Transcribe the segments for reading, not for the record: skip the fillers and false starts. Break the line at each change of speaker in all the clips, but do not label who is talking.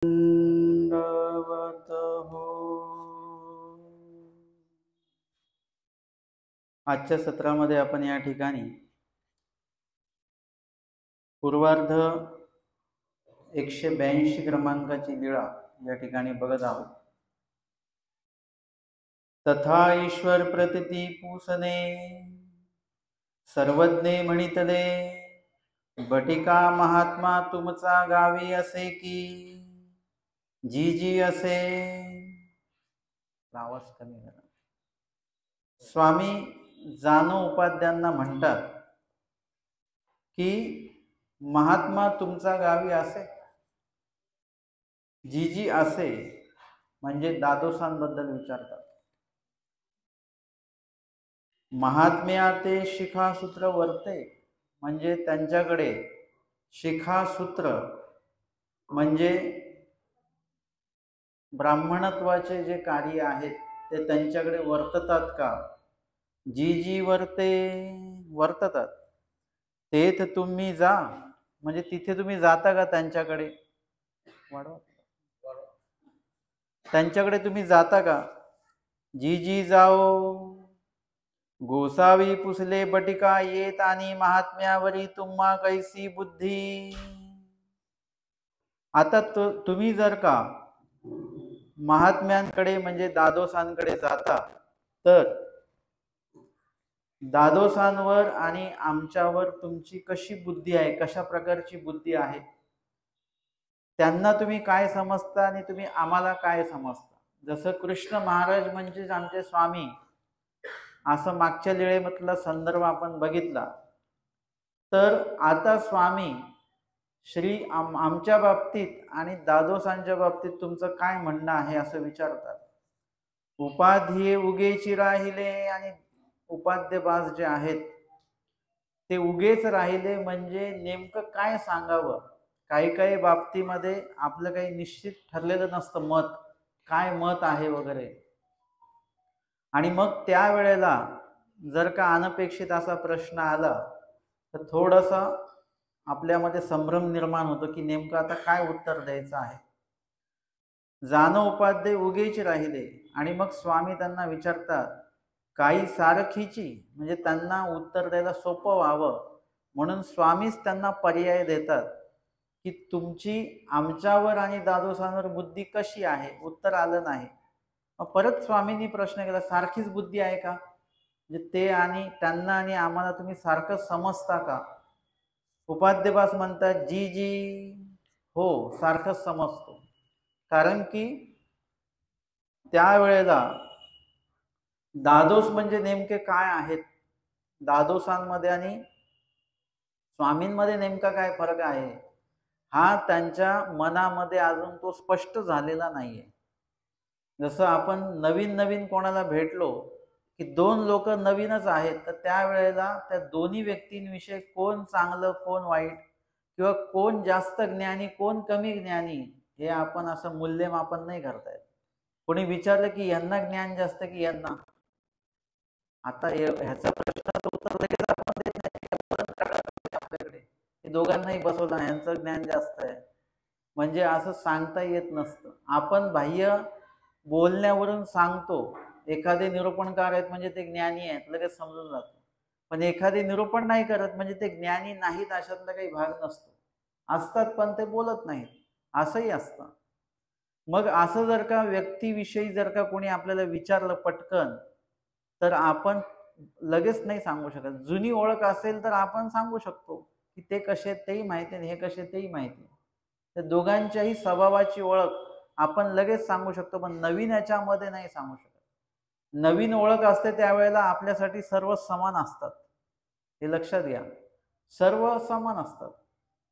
दंडवत हो. आजच्या सत्रामध्ये आपण या ठिकाणी पूर्वार्ध 182 क्रमांकाची लीळा या ठिकाणी बघत आहोत. तथा ईश्वर प्रतिती पूसने सर्वज्ञे म्हणितले बटिका महात्मा तुमचा गावी असे की जी जी असे. आवाज कमी करा. स्वामी जानो उपाध्यांना म्हणतात की महात्मा तुमचा गावी असे. जी जी असे म्हणजे दादोसांबद्दल विचारतात. महात्म्या ते शिखासूत्र वर्ते म्हणजे त्यांच्याकडे शिखासूत्र म्हणजे ब्राह्मणत्वाचे जे कार्य आहेत ते त्यांच्याकडे वर्ततात का. जी जी वर्ततात. तेथ तुम्ही जा म्हणजे तिथे तुम्ही जाता का त्यांच्याकडे. वाढवा. त्यांच्याकडे तुम्ही जाता का. जी जी जाओ. गोसावी पुसले बटिका येत आणि महात्म्यावरी तुम्हा कैसी बुद्धी. आता तुम्ही जर का महात्म्यांकडे म्हणजे दादोसांकडे जाता तर दादोसांवर आणि आमच्यावर तुमची कशी बुद्धी आहे, कशा प्रकारची बुद्धी आहे, त्यांना तुम्ही काय समजता आणि तुम्ही आम्हाला काय समजता. जसं कृष्ण महाराज म्हणजे आमचे स्वामी असं मागच्या लीळेमधला संदर्भ आपण बघितला. तर आता स्वामी श्री आमच्या बाबतीत आणि दादोसांच्या बाबतीत तुमचं काय म्हणणं आहे असं विचारतात. उपाध्ये उगेची राहिले आणि उपाध्यबाज जे आहेत ते उगेच राहिले म्हणजे नेमकं काय सांगावं. काही काही बाबतीमध्ये आपलं काही निश्चित ठरलेलं नसतं मत, काय मत आहे वगैरे. आणि मग त्यावेळेला जर का अनपेक्षित असा प्रश्न आला तर थोडासा आपल्यामध्ये संभ्रम निर्माण होतो की नेमकं आता काय उत्तर द्यायचं आहे. जाणं उपाध्ये उगेची राहिले आणि मग स्वामी त्यांना विचारतात काही सारखीची म्हणजे त्यांना उत्तर द्यायला सोपं व्हावं म्हणून स्वामीच त्यांना पर्याय देतात की तुमची आमच्यावर आणि दादोसांवर बुद्धी कशी आहे. उत्तर आलं नाही. परत स्वामींनी प्रश्न केला सारखीच बुद्धी आहे का, म्हणजे ते आणि त्यांना आणि आम्हाला तुम्ही सारखं समजता का. उपाध्यबास म्हणतात जी जी हो सारखंच समजतो. कारण की त्यावेळेला दादोस म्हणजे नेमके काय आहेत, दादोसांमध्ये आणि स्वामींमध्ये नेमका काय फरक आहे हा त्यांच्या मनामध्ये अजून तो स्पष्ट झालेला नाहीये. जसं आपण नवीन नवीन कोणाला भेटलो की दोन लोक नवीनच आहेत तर त्यावेळेला त्या दोन्ही व्यक्तींविषयी कोण चांगलं कोण वाईट किंवा कोण जास्त ज्ञानी कोण कमी ज्ञानी हे आपण असं मूल्यमापन नाही करता येत. कोणी विचारलं की यांना ज्ञान जास्त की यांना, आता ह्याचा प्रश्नाचं उत्तर लगेच आपण देत नाही. आपल्याकडे दोघांनाही बसवलं यांचं ज्ञान जास्त आहे म्हणजे असं सांगता येत नसतं. आपण बाह्य बोलण्यावरून सांगतो एखादे निरूपणकार आहेत म्हणजे ते ज्ञानी आहेत लगेच समजून जातं. पण एखादे निरूपण नाही करत म्हणजे ते ज्ञानी नाहीत अशातला काही भाग नसतो. असतात पण ते बोलत नाहीत असंही असतं. मग असं जर का व्यक्तीविषयी जर का कोणी आपल्याला विचारलं पटकन तर आपण लगेच नाही सांगू शकत. जुनी ओळख असेल तर आपण सांगू शकतो की ते कसे तेही माहिती आणि हे कसे तेही माहिती. त्या दोघांच्याही स्वभावाची ओळख आपण लगेच सांगू शकतो पण नवीन याच्यामध्ये नाही सांगू शकत. नवीन ओळख असते त्यावेळेला आपल्यासाठी सर्व समान असतात. हे लक्षात घ्या. सर्व समान असतात.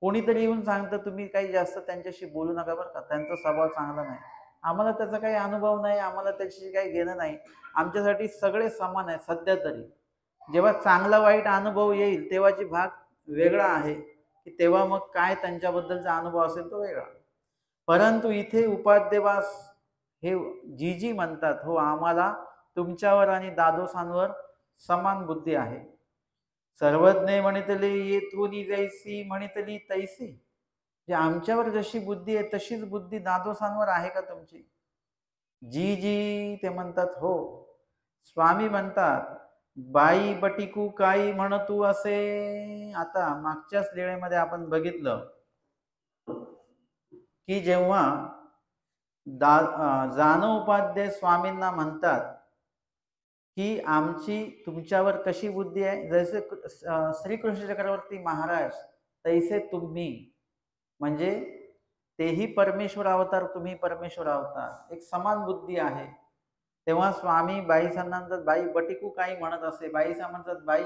कोणीतरी येऊन सांगतं तुम्ही काही जास्त त्यांच्याशी बोलू नका बरं का, त्यांचा स्वभाव चांगला नाही. आम्हाला त्याचा काही अनुभव नाही, आम्हाला त्याच्याशी काही घेणं नाही. आमच्यासाठी सगळे समान आहे सध्या तरी. जेव्हा चांगला वाईट अनुभव येईल तेव्हाची भाग वेगळा आहे की तेव्हा मग काय त्यांच्याबद्दलचा अनुभव असेल तो वेगळा. परंतु इथे उपाध्यवास हे जी जी म्हणतात हो आम्हाला तुमच्यावर आणि दादोसांवर समान बुद्धी आहे. सर्वज्ञ म्हणितले येथून जैसी म्हणितली तैसी. जे आमच्यावर जशी बुद्धी आहे तशीच बुद्धी दादोसांवर आहे का तुमची? जी जी ते म्हणतात हो. स्वामी म्हणतात बाई बटिकू काही म्हणतू असे. आता मागच्याच लेळेमध्ये आपण बघितलं की जेव्हा जानोपाध्याय स्वामींना म्हणतात की आमची तुमच्यावर कशी बुद्धी आहे, जसे श्रीकृष्ण चक्रवर्ती महाराज तैसे तुम्ही, म्हणजे तेही परमेश्वर अवतार, तुम्ही परमेश्वर अवतार, एक समान बुद्धी आहे. तेव्हा स्वामी बाईसांना म्हणतात बाई बटिकू काही म्हणत असे. बाईसा म्हणतात बाई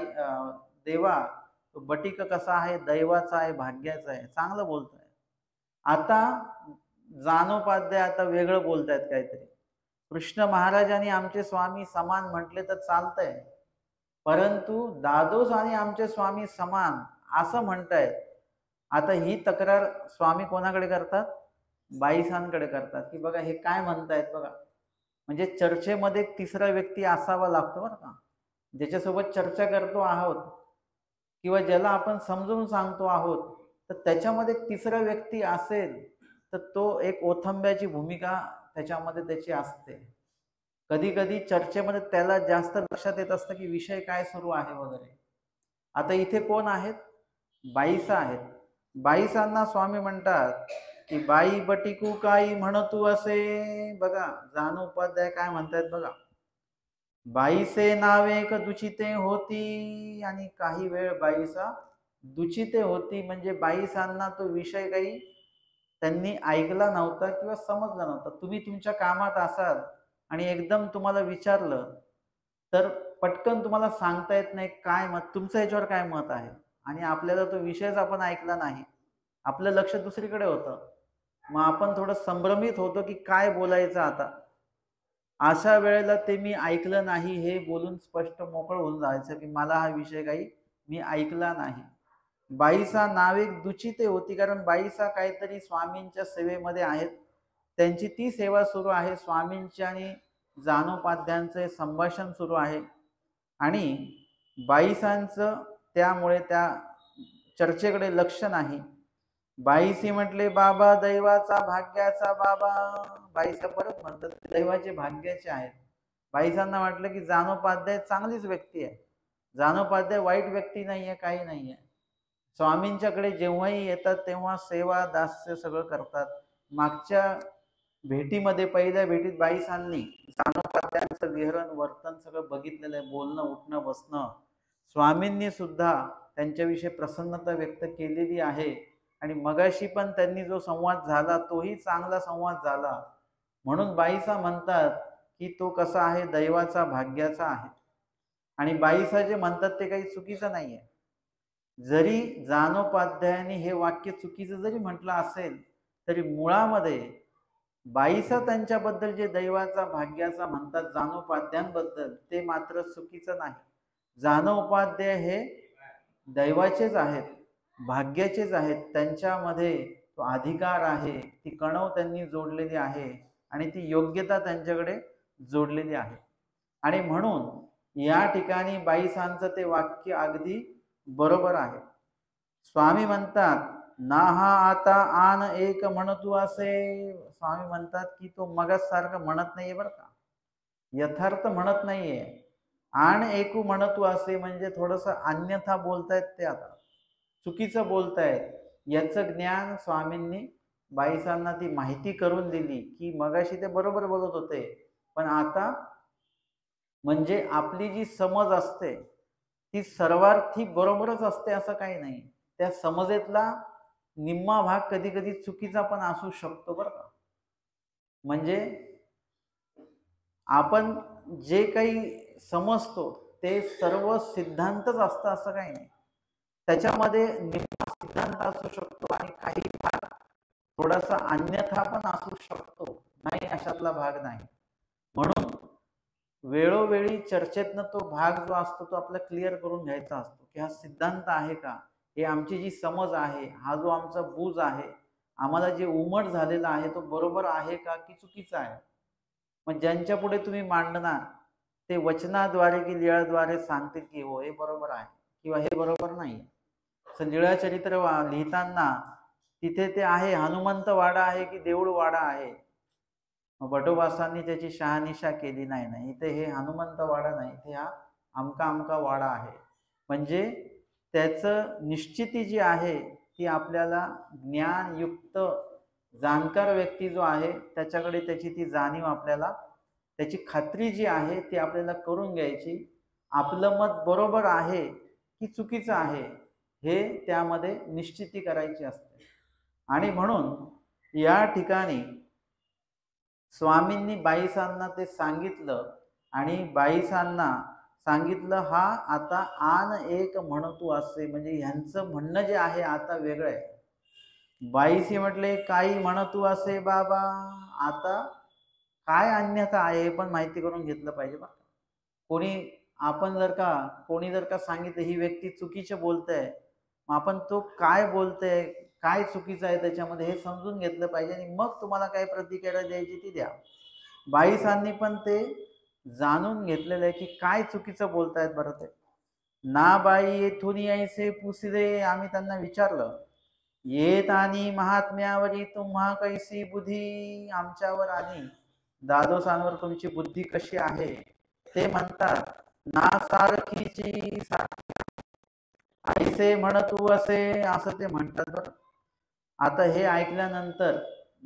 देवा तो बटिक कसा आहे, दैवाचा आहे, भाग्याचा आहे. चांगलं बोलताय. आता जानोपाध्याय आता वेगळं बोलतायत काहीतरी. कृष्ण महाराजांनी आमचे स्वामी समान म्हटले तर चालतंय, परंतु दादोस आणि आमचे स्वामी समान असं म्हणतायत. आता ही तक्रार स्वामी कोणाकडे करतात? बाईसांकडे करतात की बघा हे काय म्हणतायत बघा. म्हणजे चर्चेमध्ये एक तिसरा व्यक्ती असावा लागतो बरं का, ज्याच्यासोबत चर्चा करतो आहोत किंवा ज्याला आपण समजून सांगतो आहोत, तर त्याच्यामध्ये एक तिसरा व्यक्ती असेल तर तो एक ओथंब्याची भूमिका त्याच्यामध्ये त्याची असते. कधी कधी चर्चेमध्ये त्याला जास्त लक्षात येत असतं की विषय काय सुरू आहे वगैरे. आता इथे कोण आहेत? बाईसा आहेत. बाईसांना स्वामी म्हणतात की बाई बटिकू काही म्हणतू असे. बघा जानोपाध्याय काय म्हणतात बघा. बाईसे नावे एक दुचिते होती, आणि काही वेळ बाईसा दुचिते होती, म्हणजे बाईसांना तो विषय काही त्यांनी ऐकला नव्हता किंवा समजला नव्हता. तुम्ही तुमच्या कामात असाल आणि एकदम तुम्हाला विचारलं तर पटकन तुम्हाला सांगता येत नाही काय मत, तुमचं याच्यावर काय मत आहे, आणि आपल्याला तो विषयच आपण ऐकला नाही, आपलं लक्ष दुसरीकडे होतं. मग आपण थोडं संभ्रमित होतो की काय बोलायचं आता. अशा वेळेला ते मी ऐकलं नाही हे बोलून स्पष्ट मोकळं होऊन जायचं की मला हा विषय काही मी ऐकला नाही. बाईसा नावे दुचिते होती, कारण बाईसा काहीतरी स्वामींच्या सेवेमध्ये आहेत, त्यांची ती सेवा सुरू आहे, स्वामींची आणि जानोपाध्यांचे संभाषण सुरू आहे, आणि बाईसांचं त्यामुळे त्या चर्चेकडे लक्ष नाही. बाईसी म्हटले बाबा दैवाचा भाग्याचा बाबा. बाईसा परत म्हणतात दैवाचे भाग्याचे आहेत. बाईसांना वाटलं की जानोपाध्याय चांगलीच व्यक्ती आहे, जानोपाध्याय वाईट व्यक्ती नाहीये, काही नाहीये. स्वामींच्याकडे जेव्हाही येतात तेव्हा सेवा दास्य सगळं करतात. मागच्या भेटीमध्ये, पहिल्या भेटीत बाईसांनी जानोपाध्यांचं विहरण वर्तन सगळं बघितलेलं आहे, बोलणं उठणं बसणं. स्वामींनी सुद्धा त्यांच्याविषयी प्रसन्नता व्यक्त केलेली आहे, आणि मगाशी पण त्यांनी जो संवाद झाला तोही चांगला संवाद झाला. म्हणून बाईसा म्हणतात की तो कसा आहे, दैवाचा भाग्याचा आहे. आणि बाईसा जे म्हणतात ते काही चुकीचं नाहीये. जरी जानोपाध्यायांनी हे वाक्य चुकीचं जरी म्हटलं असेल तरी मुळामध्ये बाईसा त्यांच्याबद्दल जे दैवाचा भाग्याचा म्हणतात जानोपाध्यांबद्दल ते मात्र चुकीचं नाही. जानोपाध्याय हे दैवाचेच आहेत, भाग्याचेच आहेत. त्यांच्यामध्ये तो अधिकार आहे, ती कणव त्यांनी जोडलेली आहे, आणि ती योग्यता त्यांच्याकडे जोडलेली आहे. आणि म्हणून या ठिकाणी बाईसांचं ते वाक्य अगदी बरोबर आहे. स्वामी म्हणतात ना हा आता आन एक म्हणतू असे. स्वामी म्हणतात की तो मगच सारखं म्हणत नाहीये बरं का, यथार्थ म्हणत नाहीये. आण एकू म्हणतू असे म्हणजे थोडस अन्यथा बोलतायत, ते आता चुकीचं बोलतायत. याचं ज्ञान स्वामींनी बाईसांना ती माहिती करून दिली की मगाशी ते बरोबर बोलत होते, पण आता म्हणजे आपली जी समज असते ती सर्वार्थी बरोबरच असते असं काही नाही. त्या समजेतला निम्मा भाग कधी कधी चुकीचा पण असू शकतो बरं का. म्हणजे आपण जे काही समजतो ते सर्व सिद्धांतच असतं असं काही नाही. त्याच्यामध्ये निम्मा सिद्धांत असू शकतो आणि काही भाग थोडासा अन्यथा पण असू शकतो, नाही अशातला भाग नाही. म्हणून वेळोवेळी चर्चेतनं तो भाग जो असतो तो आपला क्लिअर करून घ्यायचा असतो की हा सिद्धांत आहे का, हे आमची जी समज आहे, हा जो आमचा बूज आहे, आम्हाला जे उमट झालेला आहे तो बरोबर आहे का की चुकीचा आहे. मग ज्यांच्या पुढे तुम्ही मांडणार ते वचनाद्वारे की लीळाद्वारे सांगतील की हो हे बरोबर आहे किंवा हे बरोबर नाही. लीळा चरित्र लिहिताना तिथे ते आहे हनुमंत वाडा आहे की देऊळ वाडा आहे. बटोबासांनी त्याची शहानिशा केली नाही. नाही इथे हे हनुमंत वाडा नाही, इथे हा आमका आमका वाडा आहे. म्हणजे त्याचं निश्चिती जी आहे ती आपल्याला ज्ञानयुक्त जाणकार व्यक्ती जो आहे त्याच्याकडे त्याची ती जाणीव आपल्याला, त्याची खात्री जी आहे ती आपल्याला करून घ्यायची. आपलं मत बरोबर आहे की चुकीचं आहे हे त्यामध्ये निश्चिती करायची असते. आणि म्हणून या ठिकाणी स्वामींनी बाईसांना ते सांगितलं आणि बाईसांना सांगितलं हा आता आन एक म्हणतू असे, म्हणजे ह्यांचं म्हणणं जे आहे आता वेगळं आहे. बाईसी म्हटले काही म्हणतू असे बाबा, आता काय अन्यथा आहे हे पण माहिती करून घेतलं पाहिजे बा. कोणी जर का सांगितलं ही व्यक्ती चुकीचं बोलतंय, मग आपण तो काय बोलतंय, काय चुकीचं आहे त्याच्यामध्ये हे समजून घेतलं पाहिजे आणि मग तुम्हाला काय प्रतिक्रिया द्यायची ती द्या. बाईसांनी पण ते जाणून घेतलेलं आहे की काय चुकीचं बोलतायत बरं ते. ना बाई येथून यायचे पुसले, आम्ही त्यांना विचारलं येत आणि महात्म्यावरी तुम्हा कैसी बुद्धी, आमच्यावर आणि दादोसांवर तुमची बुद्धी कशी आहे. ते म्हणतात ना सारखीची ऐसे म्हणतू असे, असं ते म्हणतात बरं. आता हे ऐकल्यानंतर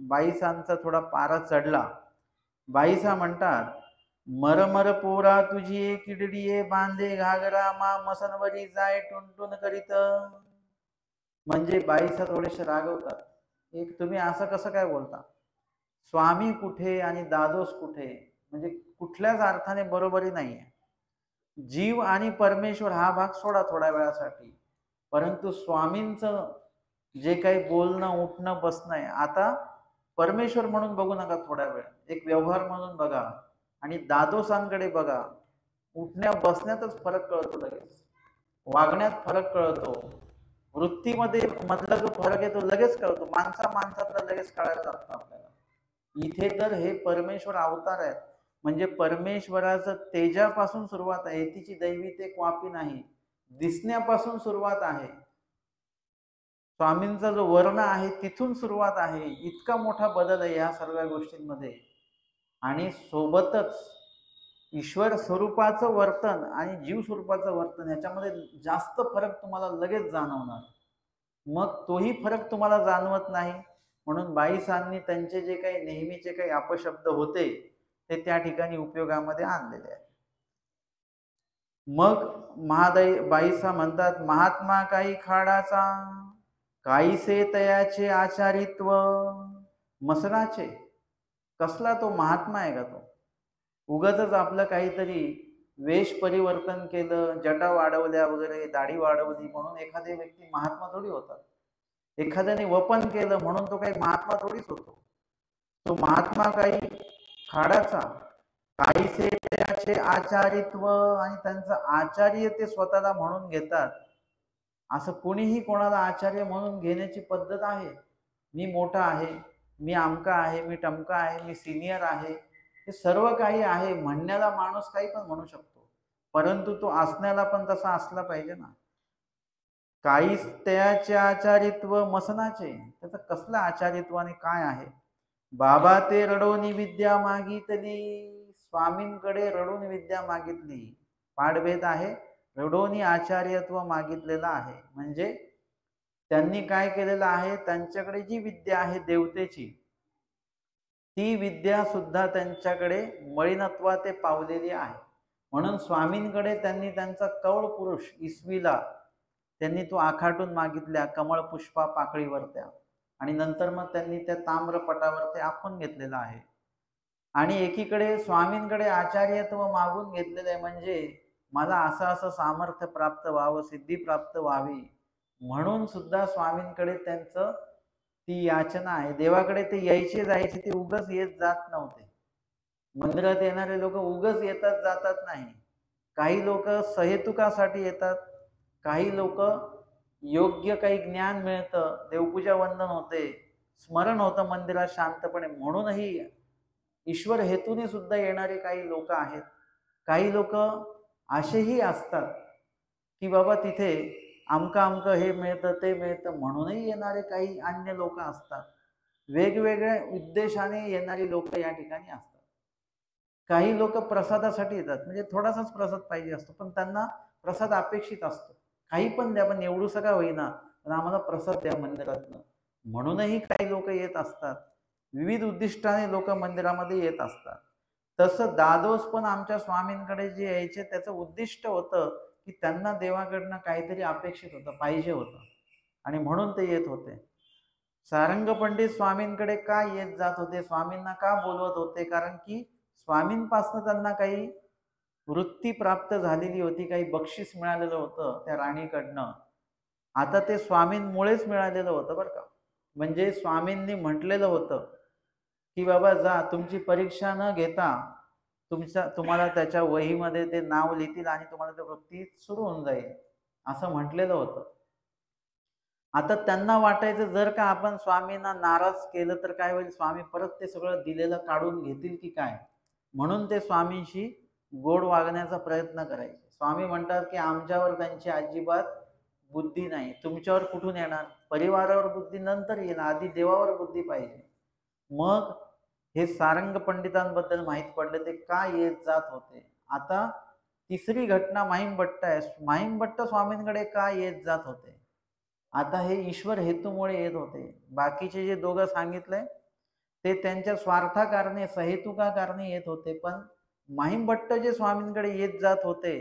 बाईसांचा थोडा पारा चढला. बाईसा म्हणतात मरमर पोरा तुझी किडडीये बांधे घागरा मा मसनवरी जाय टुनटुन करीत. म्हणजे बाईसा थोडेसे रागवतात, एक तुम्ही असं कसं काय बोलता, स्वामी कुठे आणि दादोस कुठे, म्हणजे कुठल्याच अर्थाने बरोबरी नाहीये. जीव आणि परमेश्वर हा भाग सोडा थोड्या वेळासाठी, परंतु स्वामींचं जे काही बोलणं उठणं बसणं आहे, आता परमेश्वर म्हणून बघू नका, थोड्या वेळ एक व्यवहार म्हणून बघा आणि दादोसांकडे बघा. उठण्या बसण्यातच फरक कळतो, लगेच वागण्यात फरक कळतो, वृत्तीमध्ये मधला जो फरक आहे तो लगेच कळतो, माणसातला लगेच कळायला लागतो आपल्याला. इथे तर हे परमेश्वर अवतार आहेत, म्हणजे परमेश्वराचं तेजापासून सुरुवात आहे, तिची दैवी ते क्वापी नाही, दिसण्यापासून सुरुवात आहे. स्वामींचा जो वर्ण आहे तिथून सुरुवात आहे. इतका मोठा बदल आहे या सर्व गोष्टींमध्ये. आणि सोबतच ईश्वर स्वरूपाचं वर्तन आणि जीव स्वरूपाचं वर्तन ह्याच्यामध्ये जास्त फरक तुम्हाला लगेच जाणवणार. मग तोही फरक तुम्हाला जाणवत नाही, म्हणून बाईसांनी त्यांचे जे काही नेहमीचे काही अपशब्द होते ते त्या ठिकाणी उपयोगामध्ये आणलेले आहे. मग बाईसा म्हणतात महात्मा काही खाडाचा, काहीसे तयाचे आचारित्व मसनाचे. कसला तो महात्मा आहे का तो, उगाच आपलं काहीतरी वेश परिवर्तन केलं, जटा वाढवल्या वगैरे, दाढी वाढवली म्हणून एखादी व्यक्ती महात्मा थोडी होतात. एखाद्याने वपन केलं म्हणून तो काही महात्मा थोडीच होतो. तो महात्मा काही खाडाचा, काहीसे त्याचे आचारित्व, आणि त्यांचं आचार्य ते स्वतःला म्हणून घेतात. असं कोणीही कोणाला आचार्य म्हणून घेण्याची पद्धत आहे. मी मोठा आहे, मी आमका आहे, मी टमका आहे, मी सिनियर आहे, हे सर्व काही आहे. म्हणण्याला माणूस काही पण म्हणू शकतो, परंतु तो असण्याला पण तसा असला पाहिजे ना. काहीच त्याचे आचारित्व मसनाचे, त्याचं कसलं आचारित्व आणि काय आहे. बाबा ते रडोनी विद्या मागितली, स्वामींकडे रडून विद्या मागितली. पाठभेद आहे, रडोनी आचार्यत्व मागितलेलं आहे. म्हणजे त्यांनी काय केलेलं आहे, त्यांच्याकडे जी विद्या आहे देवतेची, ती विद्या सुद्धा त्यांच्याकडे मळीनत्वा ते पावलेली आहे. म्हणून स्वामींकडे त्यांनी त्यांचा कवळ पुरुष इसवीला त्यांनी तो आखाटून मागितल्या कमळ पुष्पा पाकळीवर त्या, आणि नंतर मग त्यांनी त्या ताम्रपटावर ते आखून घेतलेलं आहे. आणि एकीकडे स्वामींकडे आचार्यत्व मागून घेतलेलं आहे, म्हणजे मला असं असं सामर्थ्य प्राप्त व्हावं, सिद्धी प्राप्त व्हावी, म्हणून सुद्धा स्वामींकडे त्यांचं ती याचना आहे. देवाकडे ते यायचे जायचे, ते उगच येत जात नव्हते. मंदिरात येणारे लोक उगच येतात जातात नाही. काही लोक सहेतुकासाठी येतात, काही लोक योग्य काही ज्ञान मिळतं, देवपूजा वंदन होते, स्मरण होतं मंदिरात शांतपणे, म्हणूनही ईश्वर हेतूने सुद्धा येणारे काही लोक आहेत. काही लोक असेही असतात की बाबा तिथे अमकं अमकं हे मिळतं ते मिळतं म्हणूनही येणारे काही अन्य लोक असतात. वेगवेगळ्या उद्देशाने येणारी लोक या ठिकाणी असतात. काही लोक प्रसादासाठी येतात, म्हणजे थोडासाच प्रसाद पाहिजे असतो, पण त्यांना प्रसाद अपेक्षित असतो. काही पण द्या, पण एवढूसं का होईना, पण आम्हाला प्रसाद द्या मंदिरातनं. म्हणूनही काही लोक येत असतात. विविध उद्दिष्टाने लोक मंदिरामध्ये येत असतात. तसं दादोस पण आमच्या स्वामींकडे जे यायचे त्याचं उद्दिष्ट होतं की त्यांना देवाकडनं काहीतरी अपेक्षित होतं, पाहिजे होतं, आणि म्हणून ते येत होते. सारंग पंडित स्वामींकडे का येत जात होते, स्वामींना का बोलवत होते? कारण की स्वामींपासून त्यांना काही वृत्ती प्राप्त झालेली होती, काही बक्षीस मिळालेलं होतं त्या राणीकडनं. आता ते स्वामींमुळेच मिळालेलं होतं बरं का. म्हणजे स्वामींनी म्हटलेलं होतं की बाबा जा, तुमची परीक्षा न घेता तुम्हाला त्याच्या वहीमध्ये ते नाव लिहितील आणि तुम्हाला ते वृत्ती सुरू होऊन जाईल, असं म्हटलेलं होतं. आता त्यांना वाटायचं जर का आपण स्वामींना नाराज केलं तर काय होईल, स्वामी परत ते सगळं दिलेलं काढून घेतील की काय, म्हणून ते स्वामींशी गोड वागण्याचा प्रयत्न करायचे. स्वामी म्हणतात की आमच्यावर त्यांची अजिबात बुद्धी नाही. तुमच्यावर कुठून येणार? परिवारावर बुद्धी नंतर येईल, आधी देवावर बुद्धी पाहिजे. मग हे सारंग पंडितांबद्दल माहीत पडलं, ते का येत जात होते. आता तिसरी घटना माहीमभट्ट आहे. माहीमभट्ट स्वामींकडे का येत जात होते? आता हे ईश्वर हेतूमुळे येत होते. बाकीचे जे दोघं सांगितलंय ते त्यांच्या स्वार्थाकारणे, सहेतुकाकारणे येत होते. पण माहीमभट्ट जे स्वामींकडे येत जात होते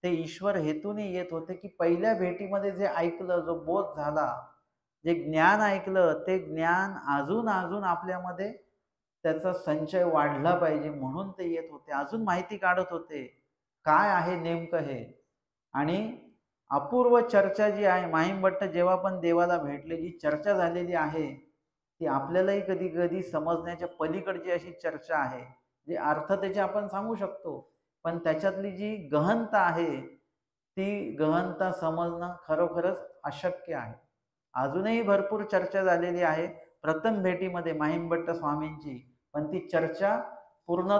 ते ईश्वर हेतूने येत होते, की पहिल्या भेटीमध्ये जे ऐकलं, जो बोध झाला, जे ज्ञान ऐकलं, ते ज्ञान अजून अजून आपल्यामध्ये त्याचा संचय वाढला पाहिजे म्हणून ते येत होते. अजून माहिती काढत होते काय आहे नेमकं हे. आणि अपूर्व चर्चा जी आहे, माहीमभट्ट जेव्हा पण देवाला भेटले, जी चर्चा झालेली आहे ती आपल्यालाही कधी कधी समजण्याच्या पलीकडची अशी चर्चा आहे. जे अर्थ त्याचे आपण सांगू शकतो, पण त्याच्यातली जी गहनता आहे ती गहनता समजणं खरोखरच अशक्य आहे. अजूनही भरपूर चर्चा झालेली आहे प्रथम भेटीमध्ये माहीमभट्ट स्वामींची, पण ती चर्चा पूर्ण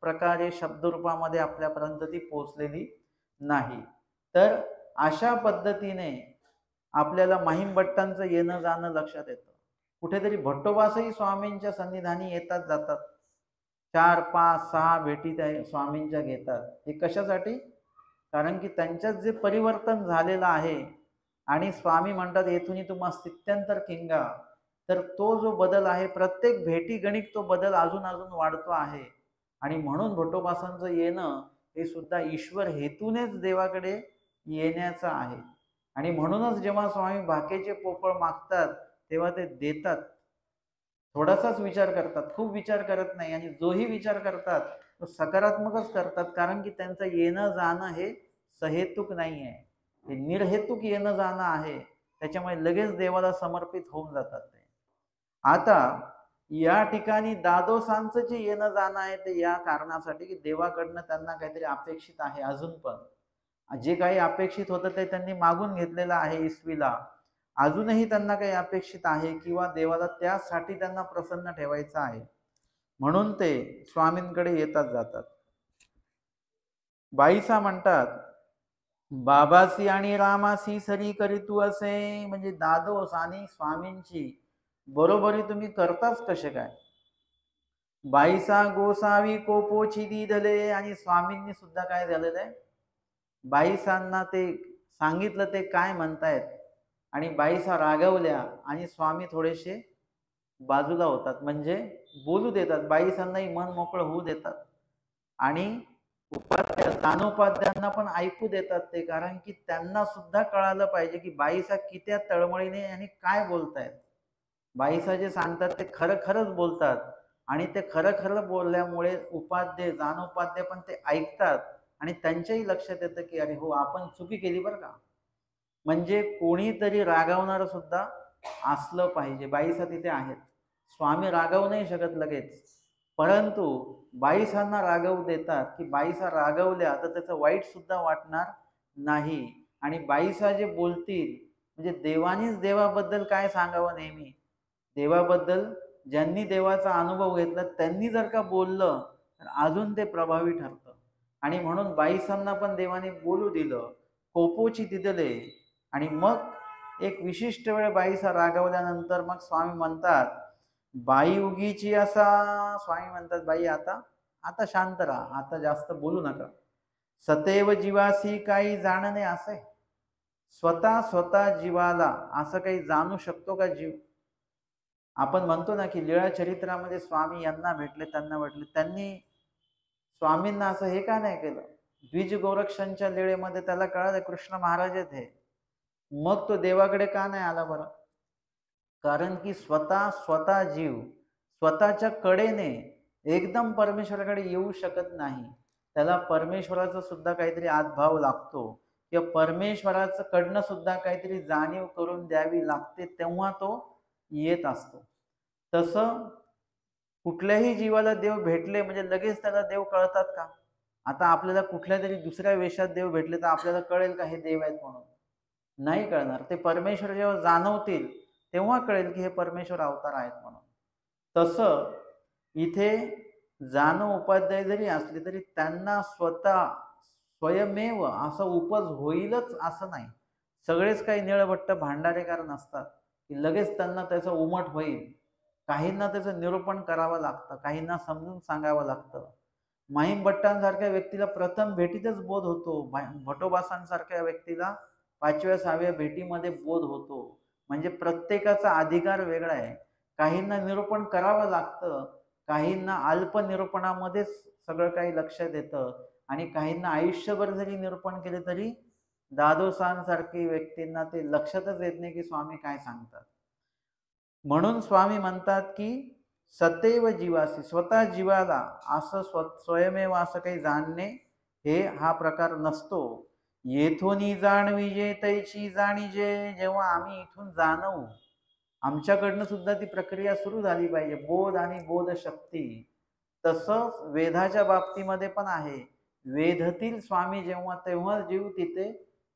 प्रकारे शब्दरूपामध्ये आपल्यापर्यंत ती पोहोचलेली नाही. तर अशा पद्धतीने आपल्याला माहीमभट्टांचं येणं जाणं लक्षात येतं. कुठेतरी भट्टोबासही स्वामींच्या सन्निधानी येतात जातात. 4, 5, 6 भेटी त्या स्वामींच्या घेतात. हे कशासाठी? कारण की त्यांच्यात जे परिवर्तन झालेलं आहे, आणि स्वामी म्हणतात येथून तुम्हा स्थित्यंतर किंगा, तर तो जो बदल आहे प्रत्येक भेटी गणिक तो बदल अजून अजून वाढतो आहे. आणि म्हणून भट्टोबासांचं येणं हे सुद्धा ईश्वर हेतूनेच देवाकडे येण्याचं आहे. आणि म्हणूनच जेव्हा स्वामी भाकेचे पोपळ मागतात तेव्हा ते देतात. थोडासाच विचार करतात, खूप विचार करत नाही, आणि जोही विचार करतात तो सकारात्मकच करतात, कारण की त्यांचं येणं जाणं हे सहेतुक नाही आहे, हे निर्हेतुक येणं जाणं आहे. त्याच्यामुळे लगेच देवाला समर्पित होऊन जातात ते. आता या ठिकाणी दादोसांचं जे येणं जाणं आहे ते या कारणासाठी की देवाकडनं त्यांना काहीतरी अपेक्षित आहे. अजून पण जे काही अपेक्षित होतं ते त्यांनी मागून घेतलेलं आहे इसवीला. अजूनही त्यांना काही अपेक्षित आहे किंवा देवाला त्यासाठी त्यांना प्रसन्न ठेवायचं आहे, म्हणून ते स्वामींकडे येतात जातात. बाईसा म्हणतात, बाबासी आणि रामासी सरी करीतू असे, म्हणजे दादोस आणि स्वामींची बरोबरी तुम्ही करताच कसे काय? बाईसा गोसावी कोपोची दिदले, आणि स्वामींनी सुद्धा काय झालेलं आहे, बाईसांना ते सांगितलं ते काय म्हणतायत, आणि बाईसा रागवल्या आणि स्वामी थोडेसे बाजूला होतात, म्हणजे बोलू देतात, बाईसांनाही मन मोकळं होऊ देतात. आणि उपाध्यायांना पण ऐकू देतात ते, कारण की त्यांना सुद्धा कळालं पाहिजे की बाईसा किती तळमळीने आणि काय बोलतायत. बाईसा जे सांगतात ते खरं खरंच बोलतात, आणि ते खरं खरं बोलल्यामुळे उपाध्ये जानोपाध्याय पण ते ऐकतात, आणि त्यांच्याही लक्षात येतं की अरे हो, आपण चुकी केली बरं का. म्हणजे कोणीतरी रागवणारं सुद्धा असलं पाहिजे. बाईसा तिथे आहेत. स्वामी रागवू नाही शकत लगेच, परंतु बाईसांना रागवू देतात की बाईसा रागवल्या तर त्याचं वाईट सुद्धा वाटणार नाही. आणि बाईसा जे बोलतील, म्हणजे देवानीच देवाबद्दल काय सांगावं, नेहमी देवाबद्दल ज्यांनी देवाचा अनुभव घेतला त्यांनी जर का बोललं तर अजून ते प्रभावी ठरतं. आणि म्हणून बाईसांना पण देवाने बोलू दिलं. कोपोची दिदले, आणि मग एक विशिष्ट वेळ बाईचा रागवल्यानंतर मग स्वामी म्हणतात, बाई उगीची असा, स्वामी म्हणतात बाई आता आता शांत राहा, आता जास्त बोलू नका. सदैव जीवासी काही जाणणे असे, स्वतः जीवाला असं काही जाणू शकतो का जीव? आपण म्हणतो ना की लीळा चरित्रामध्ये स्वामी यांना भेटले, त्यांना भेटले, त्यांनी स्वामींना असं हे का नाही केलं? द्विज गोरक्षांच्या लीळेमध्ये त्याला कळालं कृष्ण महाराज आहेत हे, मग तो देवाकडे का नाही आला बरं? कारण की स्वतः जीव स्वतःच्या कडेने एकदम परमेश्वराकडे येऊ शकत नाही. त्याला परमेश्वराचा सुद्धा काहीतरी आतभाव लागतो किंवा परमेश्वराचं कडनं सुद्धा काहीतरी जाणीव करून द्यावी लागते, तेव्हा तो येत असतो. तसं कुठल्याही जीवाला देव भेटले म्हणजे लगेच त्याला देव कळतात का? आता आपल्याला कुठल्या तरी दुसऱ्या वेशात देव भेटले तर आपल्याला कळेल का हे देव आहेत म्हणून? नाही कळणार. ते परमेश्वर जेव्हा जाणवतील तेव्हा कळेल की हे परमेश्वर अवतार आहेत म्हणून. तसं इथे जाणव उपाध्याय जरी असले तरी त्यांना स्वयमेव असं उपज होईलच असं नाही. सगळेच काही निळभट्ट भांडारेकार नसतात की लगेच त्यांना त्याचं उमट होईल. काहींना त्याचं निरूपण करावं लागतं, काहींना समजून सांगावं लागतं. माहीम भट्टांसारख्या व्यक्तीला प्रथम भेटीतच बोध होतो, भटोबासांसारख्या व्यक्तीला 5व्या-6व्या भेटीमध्ये बोध होतो. म्हणजे प्रत्येकाचा अधिकार वेगळा आहे. काहींना निरूपण करावं लागतं, काहींना अल्प निरूपणामध्येच सगळं काही लक्षात येतं आणि काहींना आयुष्यभर जरी निरूपण केले तरी दादोसांसारखी व्यक्तींना ते लक्षातच येत नाही की स्वामी काय सांगतात. म्हणून स्वामी म्हणतात की सदैव जीवासी, स्वतः जीवाला असं स्वयमेव असं काही जाणणे हे हा प्रकार नसतो. येथून जाणविजे तैची जाणीजे, जेव्हा आम्ही इथून जाणवू, आमच्याकडनं सुद्धा ती प्रक्रिया सुरू झाली पाहिजे, बोध आणि बोध शक्ती. तसंच वेदाच्या बाबतीमध्ये पण आहे. वेदतील स्वामी जेव्हा तेव्हा जीव तिथे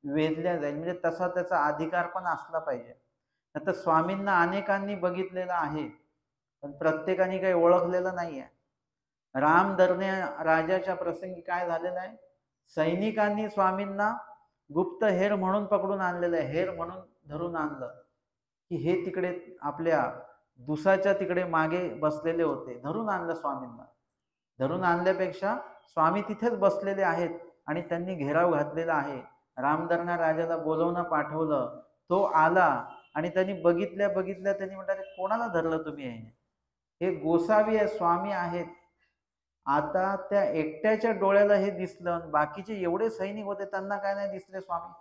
वेधल्या जाईल, म्हणजे तसा त्याचा अधिकार पण असला पाहिजे. आता स्वामींना अनेकांनी बघितलेलं आहे पण प्रत्येकाने काही ओळखलेलं नाहीये. रामदरण्या राजाच्या प्रसंगी काय झालेलं आहे, सैनिकांनी स्वामींना गुप्त हेर म्हणून पकडून आणलेलं आहे, हेर म्हणून धरून आणलं की हे तिकडे आपल्या दुसाच्या तिकडे मागे बसलेले होते. धरून आणलं स्वामींना. धरून आणल्यापेक्षा स्वामी तिथेच बसलेले आहेत आणि त्यांनी घेराव घातलेला आहे. रामदरण्या राजाला बोलवणं पाठवलं, तो आला आणि त्यांनी बघितल्या त्यांनी म्हटलं कोणाला धरलं तुम्ही? हे गोसावी आहे, स्वामी आहेत. आता त्या एकट्याच्या डोळ्याला हे दिसलं, बाकीचे एवढे सैनिक होते त्यांना काय नाही दिसले स्वामी?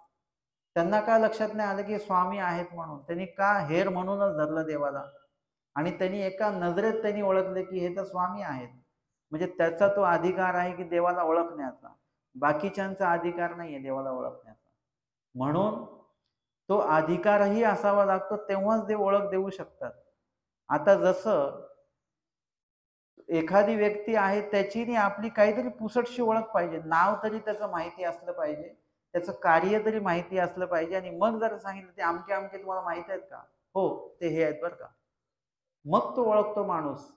त्यांना का लक्षात नाही आलं की स्वामी आहेत म्हणून? त्यांनी का हेर म्हणूनच धरलं देवाला आणि त्यांनी एका नजरेत त्यांनी ओळखले की हे तर स्वामी आहेत. म्हणजे त्याचा तो अधिकार आहे की देवाला ओळखण्याचा, बाकीच्यांचा अधिकार नाहीये देवाला ओळखण्याचा. म्हणून तो अधिकारही असावा लागतो, तेव्हाच देव ओळख देऊ शकतात. आता जसं एखादी व्यक्ती आहे त्याची आपली काहीतरी पुसटशी ओळख पाहिजे, नाव तरी त्याचं माहिती असलं पाहिजे, त्याचं कार्य तरी माहिती असलं पाहिजे आणि मग जर सांगितलं ते आमके आमके तुम्हाला माहित आहेत का? हो ते हे आहेत बरं का, मग तो ओळखतो माणूस.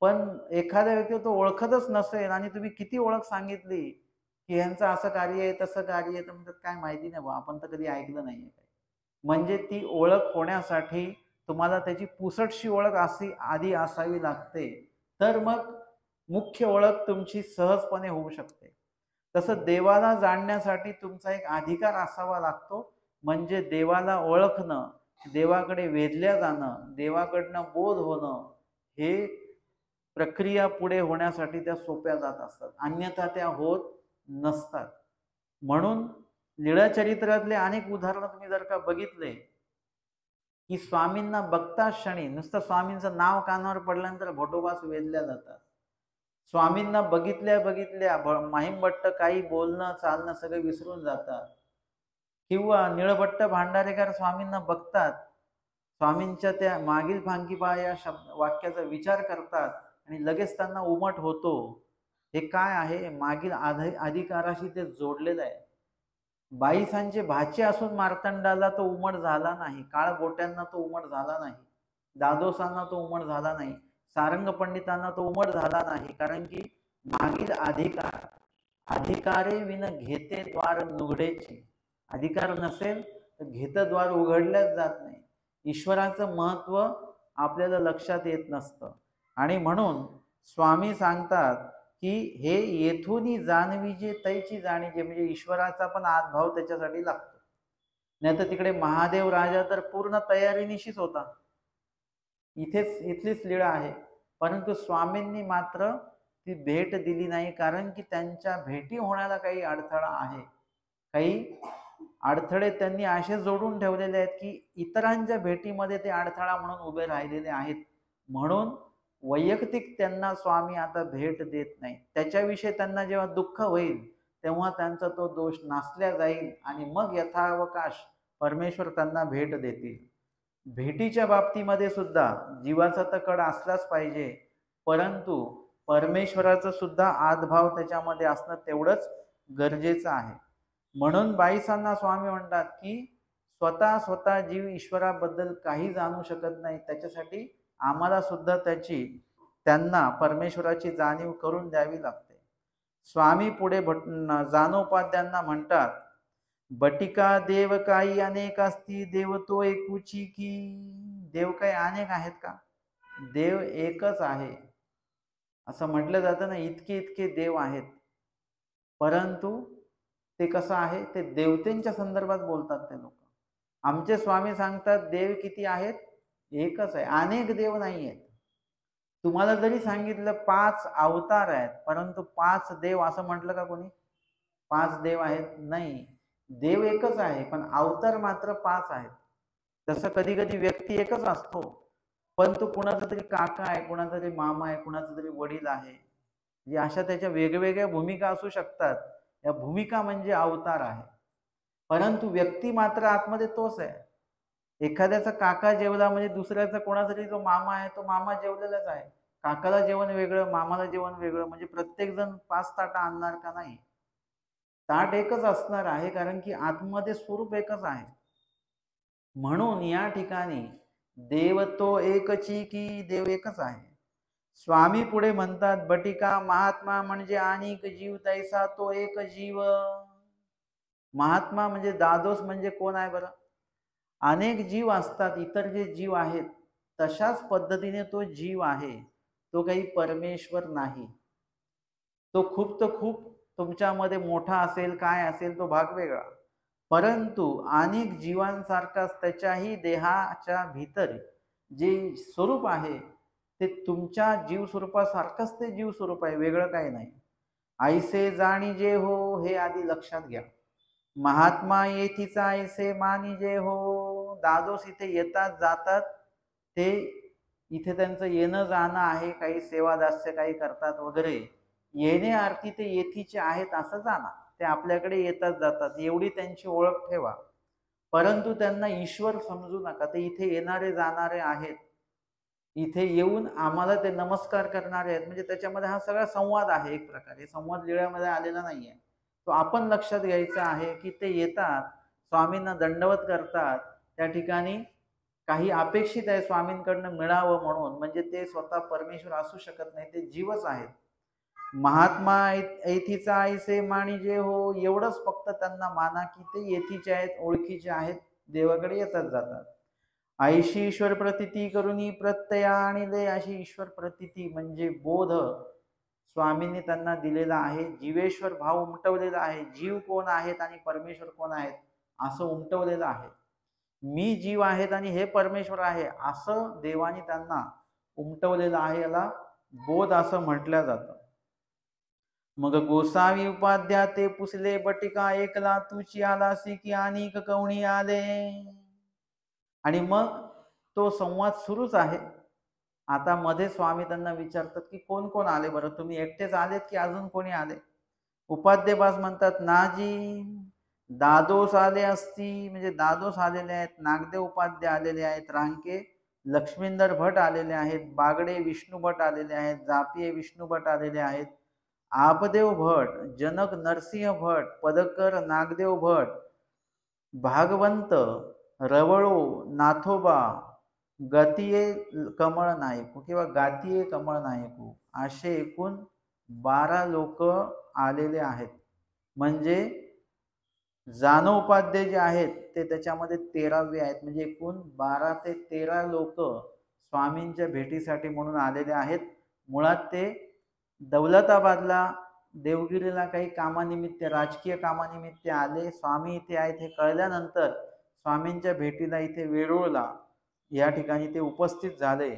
पण एखाद्या व्यक्ती तो ओळखतच नसेल आणि तुम्ही किती ओळख सांगितली की यांचं असं कार्य आहे तसं कार्य आहे, तर म्हणतात काय माहिती नाही बा, आपण तर कधी ऐकलं नाहीये. म्हणजे ती ओळख होण्यासाठी तुम्हाला त्याची पुसटशी ओळख आधी असावी लागते, तर मग मुख्य ओळख तुमची सहजपणे होऊ शकते. तसं देवाला जाणण्यासाठी तुमचा एक अधिकार असावा लागतो, म्हणजे देवाला ओळखणं, देवाकडे वेधल्या जाणं, देवाकडनं बोध होणं, हे प्रक्रिया पुढे होण्यासाठी त्या सोप्या जात असतात, अन्यथा त्या होत नसतात. म्हणून लीळाचरित्रातले अनेक उदाहरणं तुम्ही जर का बघितले की स्वामींना बघता क्षणी नुसतं स्वामींचं नाव कानावर पडल्यानंतर भटोबास वेधल्या जातात. स्वामींना बघितल्या माहीमभट्ट काही बोलणं चालणं सगळं विसरून जातात. किंवा निळभट्ट भांडारेकर स्वामींना बघतात, स्वामींच्या त्या मागील फांकी या वाक्याचा विचार करतात आणि लगेच त्यांना उमट होतो. हे काय आहे? मागील अधिकाराशी ते जोडलेलं आहे. बाईसांचे भाचे असून मार्तंडाला तो उमट झाला नाही, काळगोट्यांना तो उमट झाला नाही, दादोसांना तो उमट झाला नाही, सारंग पंडितांना तो उमट झाला नाही. कारण की मागील अधिकारे विन घेते द्वार नुघडेचे. अधिकार नसेल तर घेतद्वार उघडल्याच जात नाही. ईश्वराचं महत्व आपल्याला लक्षात येत नसतं. आणि म्हणून स्वामी सांगतात की हे येथून जाणविजे तैची जाणीजे, म्हणजे ईश्वराचा पण आदभाव त्याच्यासाठी लागतो. नाही तर तिकडे महादेव राजा तर पूर्ण तयारीनिशीच होता. इथलीच लीळा आहे. परंतु स्वामींनी मात्र ती भेट दिली नाही, कारण की त्यांच्या भेटी होण्याला काही अडथळा आहे. काही अडथळे त्यांनी असे जोडून ठेवलेले आहेत की इतरांच्या भेटीमध्ये ते अडथळा म्हणून उभे राहिलेले आहेत. म्हणून वैयक्तिक त्यांना स्वामी आता भेट देत नाही. त्याच्याविषयी त्यांना जेव्हा दुःख होईल तेव्हा त्यांचा तो दोष नासल्या जाईल आणि मग यथावकाश परमेश्वर त्यांना भेट देतील. भेटीच्या बाबतीमध्ये सुद्धा जीवाचा तर कड असलाच पाहिजे, परंतु परमेश्वराचं सुद्धा आदभाव त्याच्यामध्ये असणं तेवढंच गरजेचं आहे. म्हणून बाईसांना स्वामी म्हणतात की स्वतः जीव ईश्वराबद्दल काही जाणू शकत नाही, त्याच्यासाठी आम्हाला सुद्धा त्यांना परमेश्वराची जाणीव करून द्यावी लागते. स्वामी पुढे जानोपाध्यांना म्हणतात, बटिका देव काही अनेक असती, देव तो एकूची की. देव काही अनेक आहेत का? देव एकच आहे असं म्हटलं जातं ना. इतके देव आहेत, परंतु ते कसं आहे, ते देवतेंच्या संदर्भात बोलतात ते लोक. आमचे स्वामी सांगतात देव किती आहेत? एकच आहे, अनेक देव नाही आहेत. तुम्हाला जरी सांगितलं 5 अवतार आहेत, परंतु 5 देव असं म्हटलं का कोणी? 5 देव आहेत? नाही, देव एकच आहे, पण अवतार मात्र 5 आहेत. तसं कधी कधी व्यक्ती एकच असतो, पण तो कुणाचा तरी काका आहे, कुणाचा तरी मामा आहे, कुणाचा तरी वडील आहे. म्हणजे अशा त्याच्या वेगवेगळ्या भूमिका असू शकतात. या भूमिका म्हणजे अवतार आहे, परंतु व्यक्ती मात्र आतमध्ये तोच आहे. एखाद्याचा काका जेवला म्हणजे दुसऱ्याचा कोणाचा तरी जो मामा आहे तो मामा जेवलेलाच आहे. काकाला जेवण वेगळं, मामाला जेवण वेगळं, म्हणजे प्रत्येक जण 5 ताटं आणणार का? नाही, ताट एकच असणार आहे, कारण की आतमध्ये स्वरूप एकच आहे. म्हणून या ठिकाणी देव तो एकची की, देव एकच आहे. स्वामी पुढे म्हणतात, बटिका महात्मा म्हणजे अनेक जीव तैसा तो एक जीव. महात्मा म्हणजे दादोस म्हणजे कोण आहे बरं? अनेक जीव असतात, इतर जे जीव आहेत तशाच पद्धतीने तो जीव आहे. तो काही परमेश्वर नाही. तो खूप तुमच्यामध्ये मोठा असेल, काय असेल तो भाग वेगळा, परंतु अनेक जीवांसारखाच त्याच्याही देहाच्या भीतर जे स्वरूप आहे ते तुमच्या जीव स्वरूपासारखंच ते जीव स्वरूप आहे, वेगळं काही नाही. ऐसे जाणीजे हो, हे आधी लक्षात घ्या. महात्मा येथीचा ऐसे मानिजे हो. दादोस इथे येतात जातात, ते इथे त्यांचं येणं जाणं आहे, काही सेवा दास्य काही करतात वगैरे. येणे अर्थी ते येथीचे आहेत असं जाणा, ते आपल्याकडे येतात जातात एवढी त्यांची ओळख ठेवा. परंतु त्यांना ईश्वर समजू नका. ते इथे येणारे जाणारे आहेत, इथे येऊन आम्हाला ते नमस्कार करणारे आहेत. म्हणजे त्याच्यामध्ये हा सगळा संवाद आहे. एक प्रकारे संवाद लिळ्यामध्ये आलेला नाहीये, तो आपण लक्षात घ्यायचा आहे की ते येतात, स्वामींना दंडवत करतात, त्या ठिकाणी काही अपेक्षित आहे स्वामींकडनं मिळावं म्हणून, म्हणजे ते स्वतः परमेश्वर असू शकत नाही, ते जीवच आहेत. महात्मा येथीचा ऐसे मानिजे हो, एवढंच फक्त त्यांना माना की ते येथीचे आहेत, ओळखीचे आहेत, देवाकडे येतात जातात. ऐशी ईश्वर प्रतिती करुनी प्रत्यया आणिले. अशी ईश्वर प्रतिती म्हणजे बोध स्वामींनी त्यांना दिलेला आहे. जीवेश्वर भाव उमटवलेला आहे. जीव कोण आहेत आणि परमेश्वर कोण आहेत असं उमटवलेलं आहे. मी जीव आहेत आणि हे परमेश्वर आहे असं देवाने त्यांना उमटवलेलं आहे. याला बोध असं म्हटलं जातं. मग गोसावी उपाध्या ते पुसले, बटिका एकला तुची आलासी की अनेक कवणी आले. आणि मग तो संवाद सुरूच आहे. आता मध्ये स्वामी त्यांना विचारतात की कोण कोण आले बरं, तुम्ही एकटेच आलेत की अजून कोणी आले? उपाध्यबास म्हणतात, नाजी दादोस आले असती, म्हणजे दादोस आलेले आहेत, नागदेव उपाध्याय आलेले आहेत, रांके लक्ष्मींदर भट आलेले आहेत, बागडे विष्णू भट आलेले आहेत, जापिये विष्णू भट आलेले आहेत, आपदेव भट, जनक नरसिंह भट, पदकर नागदेव भट, भागवंत रवळो नाथोबा, गतिये कमळ नायकू किंवा गातिये कमळ नायकू, असे एकूण 12 लोक आलेले आहेत. म्हणजे जानोपाध्ये जे आहेत ते त्याच्यामध्ये 13वे आहेत, म्हणजे एकूण 12 ते 13 लोक स्वामींच्या भेटीसाठी म्हणून आलेले आहेत. मुळात ते दौलताबादला देवगिरीला काही कामानिमित्त, राजकीय कामानिमित्त आले. स्वामी इथे आहेत हे कळल्यानंतर स्वामींच्या भेटीला इथे वेरूळला या ठिकाणी ते उपस्थित झाले.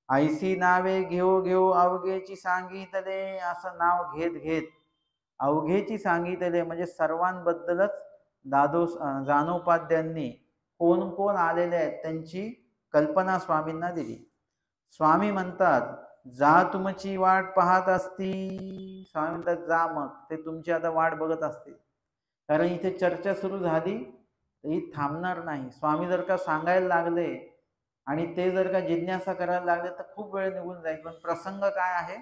ऐसी नावे घेऊ घेऊ अवघेची सांगितले, असं नाव घेत घेत अवघेची सांगितले म्हणजे सर्वांबद्दलच जानोपाध्यांनी कोण कोण आलेले आहेत त्यांची कल्पना स्वामींना दिली. स्वामी म्हणतात, जा तुमची वाट पाहत असती. स्वामी म्हणतात, जा मग, ते तुमची आता वाट बघत असतील. कारण इथे चर्चा सुरू झाली तर ही थांबणार नाही. स्वामी जर का सांगायला लागले आणि ते जर का जिज्ञासा करायला लागले तर खूप वेळ निघून जाईल. पण प्रसंग काय आहे?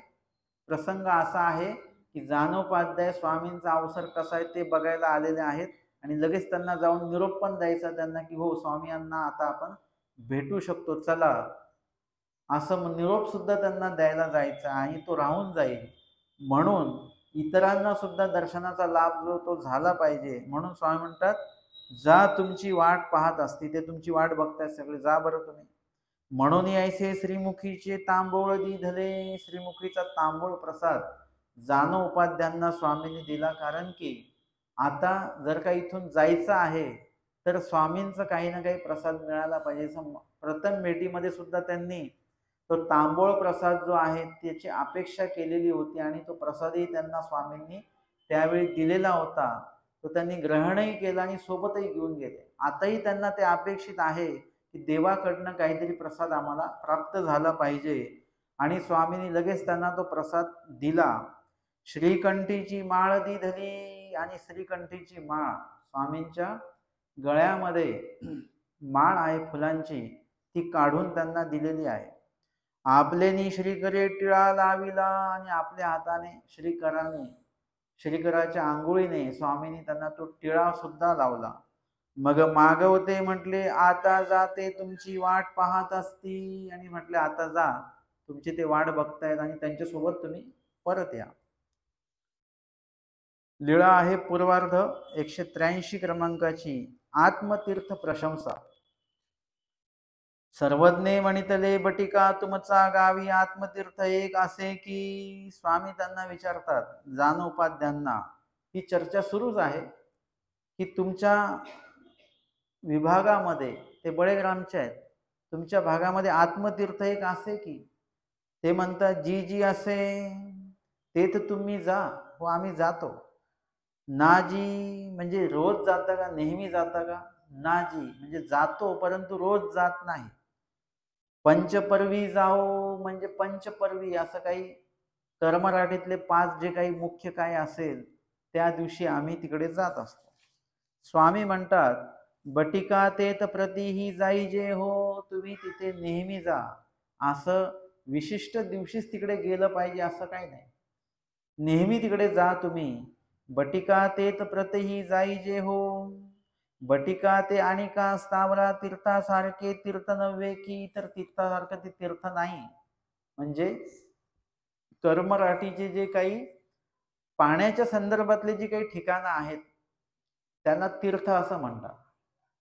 प्रसंग असा आहे की जानोपाध्याय स्वामींचा अवसर कसा आहे ते बघायला आलेले आहेत आणि लगेच त्यांना जाऊन निरोप पण द्यायचा त्यांना की हो, स्वामी यांना आता आपण भेटू शकतो, चला, असं निरोप सुद्धा त्यांना द्यायला जायचा आणि तो राहून जाईल. म्हणून इतरांना सुद्धा दर्शनाचा लाभ जो तो झाला पाहिजे. म्हणून स्वामी म्हणतात, जा तुमची वाट पाहत असती, ते तुमची वाट बघतायत सगळे, जा बरं तुम्ही. म्हणून ऐसे श्रीमुखीचे तांबूळ दिधले. श्रीमुखीचा तांबूळ प्रसाद जानोपाध्यांना स्वामींनी दिला. कारण की आता जर का इथून जायचं आहे तर स्वामींचा काही ना काही प्रसाद मिळाला पाहिजे. प्रथम भेटीमध्ये सुद्धा त्यांनी तो तांबूळ प्रसाद जो आहे त्याची अपेक्षा केलेली होती आणि तो प्रसादही त्यांना स्वामींनी त्यावेळी दिलेला होता. तो त्यांनी ग्रहणही केला आणि सोबतही घेऊन गेले. आताही त्यांना ते अपेक्षित आहे की देवाकडनं काहीतरी प्रसाद आम्हाला प्राप्त झाला पाहिजे आणि स्वामींनी लगेच त्यांना तो प्रसाद दिला. श्रीकंठीची माळ दिधली. आणि श्रीकंठीची माळ, स्वामींच्या गळ्यामध्ये माळ आहे फुलांची, ती काढून त्यांना दिलेली आहे. आपलेनी श्रीकरे टिळा लाविला. आणि आपल्या हाताने श्रीकराने, श्रीकराच्या आंघोळीने स्वामींनी त्यांना तो टिळा सुद्धा लावला. मग मागवते म्हटले, आता जाते तुमची वाट पाहत असती. आणि म्हटले, आता जा, तुमची ते वाट बघतायत आणि त्यांच्यासोबत तुम्ही परत या. लीळा आहे पूर्वार्ध 183 क्रमांकाची. आत्मतीर्थ प्रशंसा. सर्वज्ञे म्हणितले बटिका तुमचा गावी आत्मतीर्थ एक असे की. स्वामी त्यांना विचारतात, जानोपाध्यांना, ही चर्चा सुरूच आहे की तुमच्या विभागामध्ये, ते बळेग्रामचे आहेत, तुमच्या भागामध्ये आत्मतीर्थ एक असे की. ते म्हणतात, जी जी असे ते तर तुम्ही जा. हो, आम्ही जातो. नाजी म्हणजे रोज जाता का, नेहमी जाता का? नाजी म्हणजे जातो परंतु रोज जात नाही. पंचपर्वी जाओ म्हणजे पंचपर्वी, असं काही कर्मराठीतले 5 जे काही मुख्य काय असेल त्या दिवशी आम्ही तिकडे जात असतो. स्वामी म्हणतात, बटिका तेत प्रतिही जाईजे हो. तुम्ही तिथे नेहमी जा. असं विशिष्ट दिवशीच तिकडे गेलं पाहिजे असं काही नाही. नेहमी तिकडे जा तुम्ही. बटिका तेत प्रतिही जाईजे हो. बटिका ते आणि का स्थावरा तीर्थासारखे तीर्थ नव्हे की. इतर तीर्थासारखं ते तीर्थ नाही. म्हणजे कर्मराठीचे जे काही पाण्याच्या संदर्भातले जे काही ठिकाणं आहेत त्यांना तीर्थ असं म्हणतात.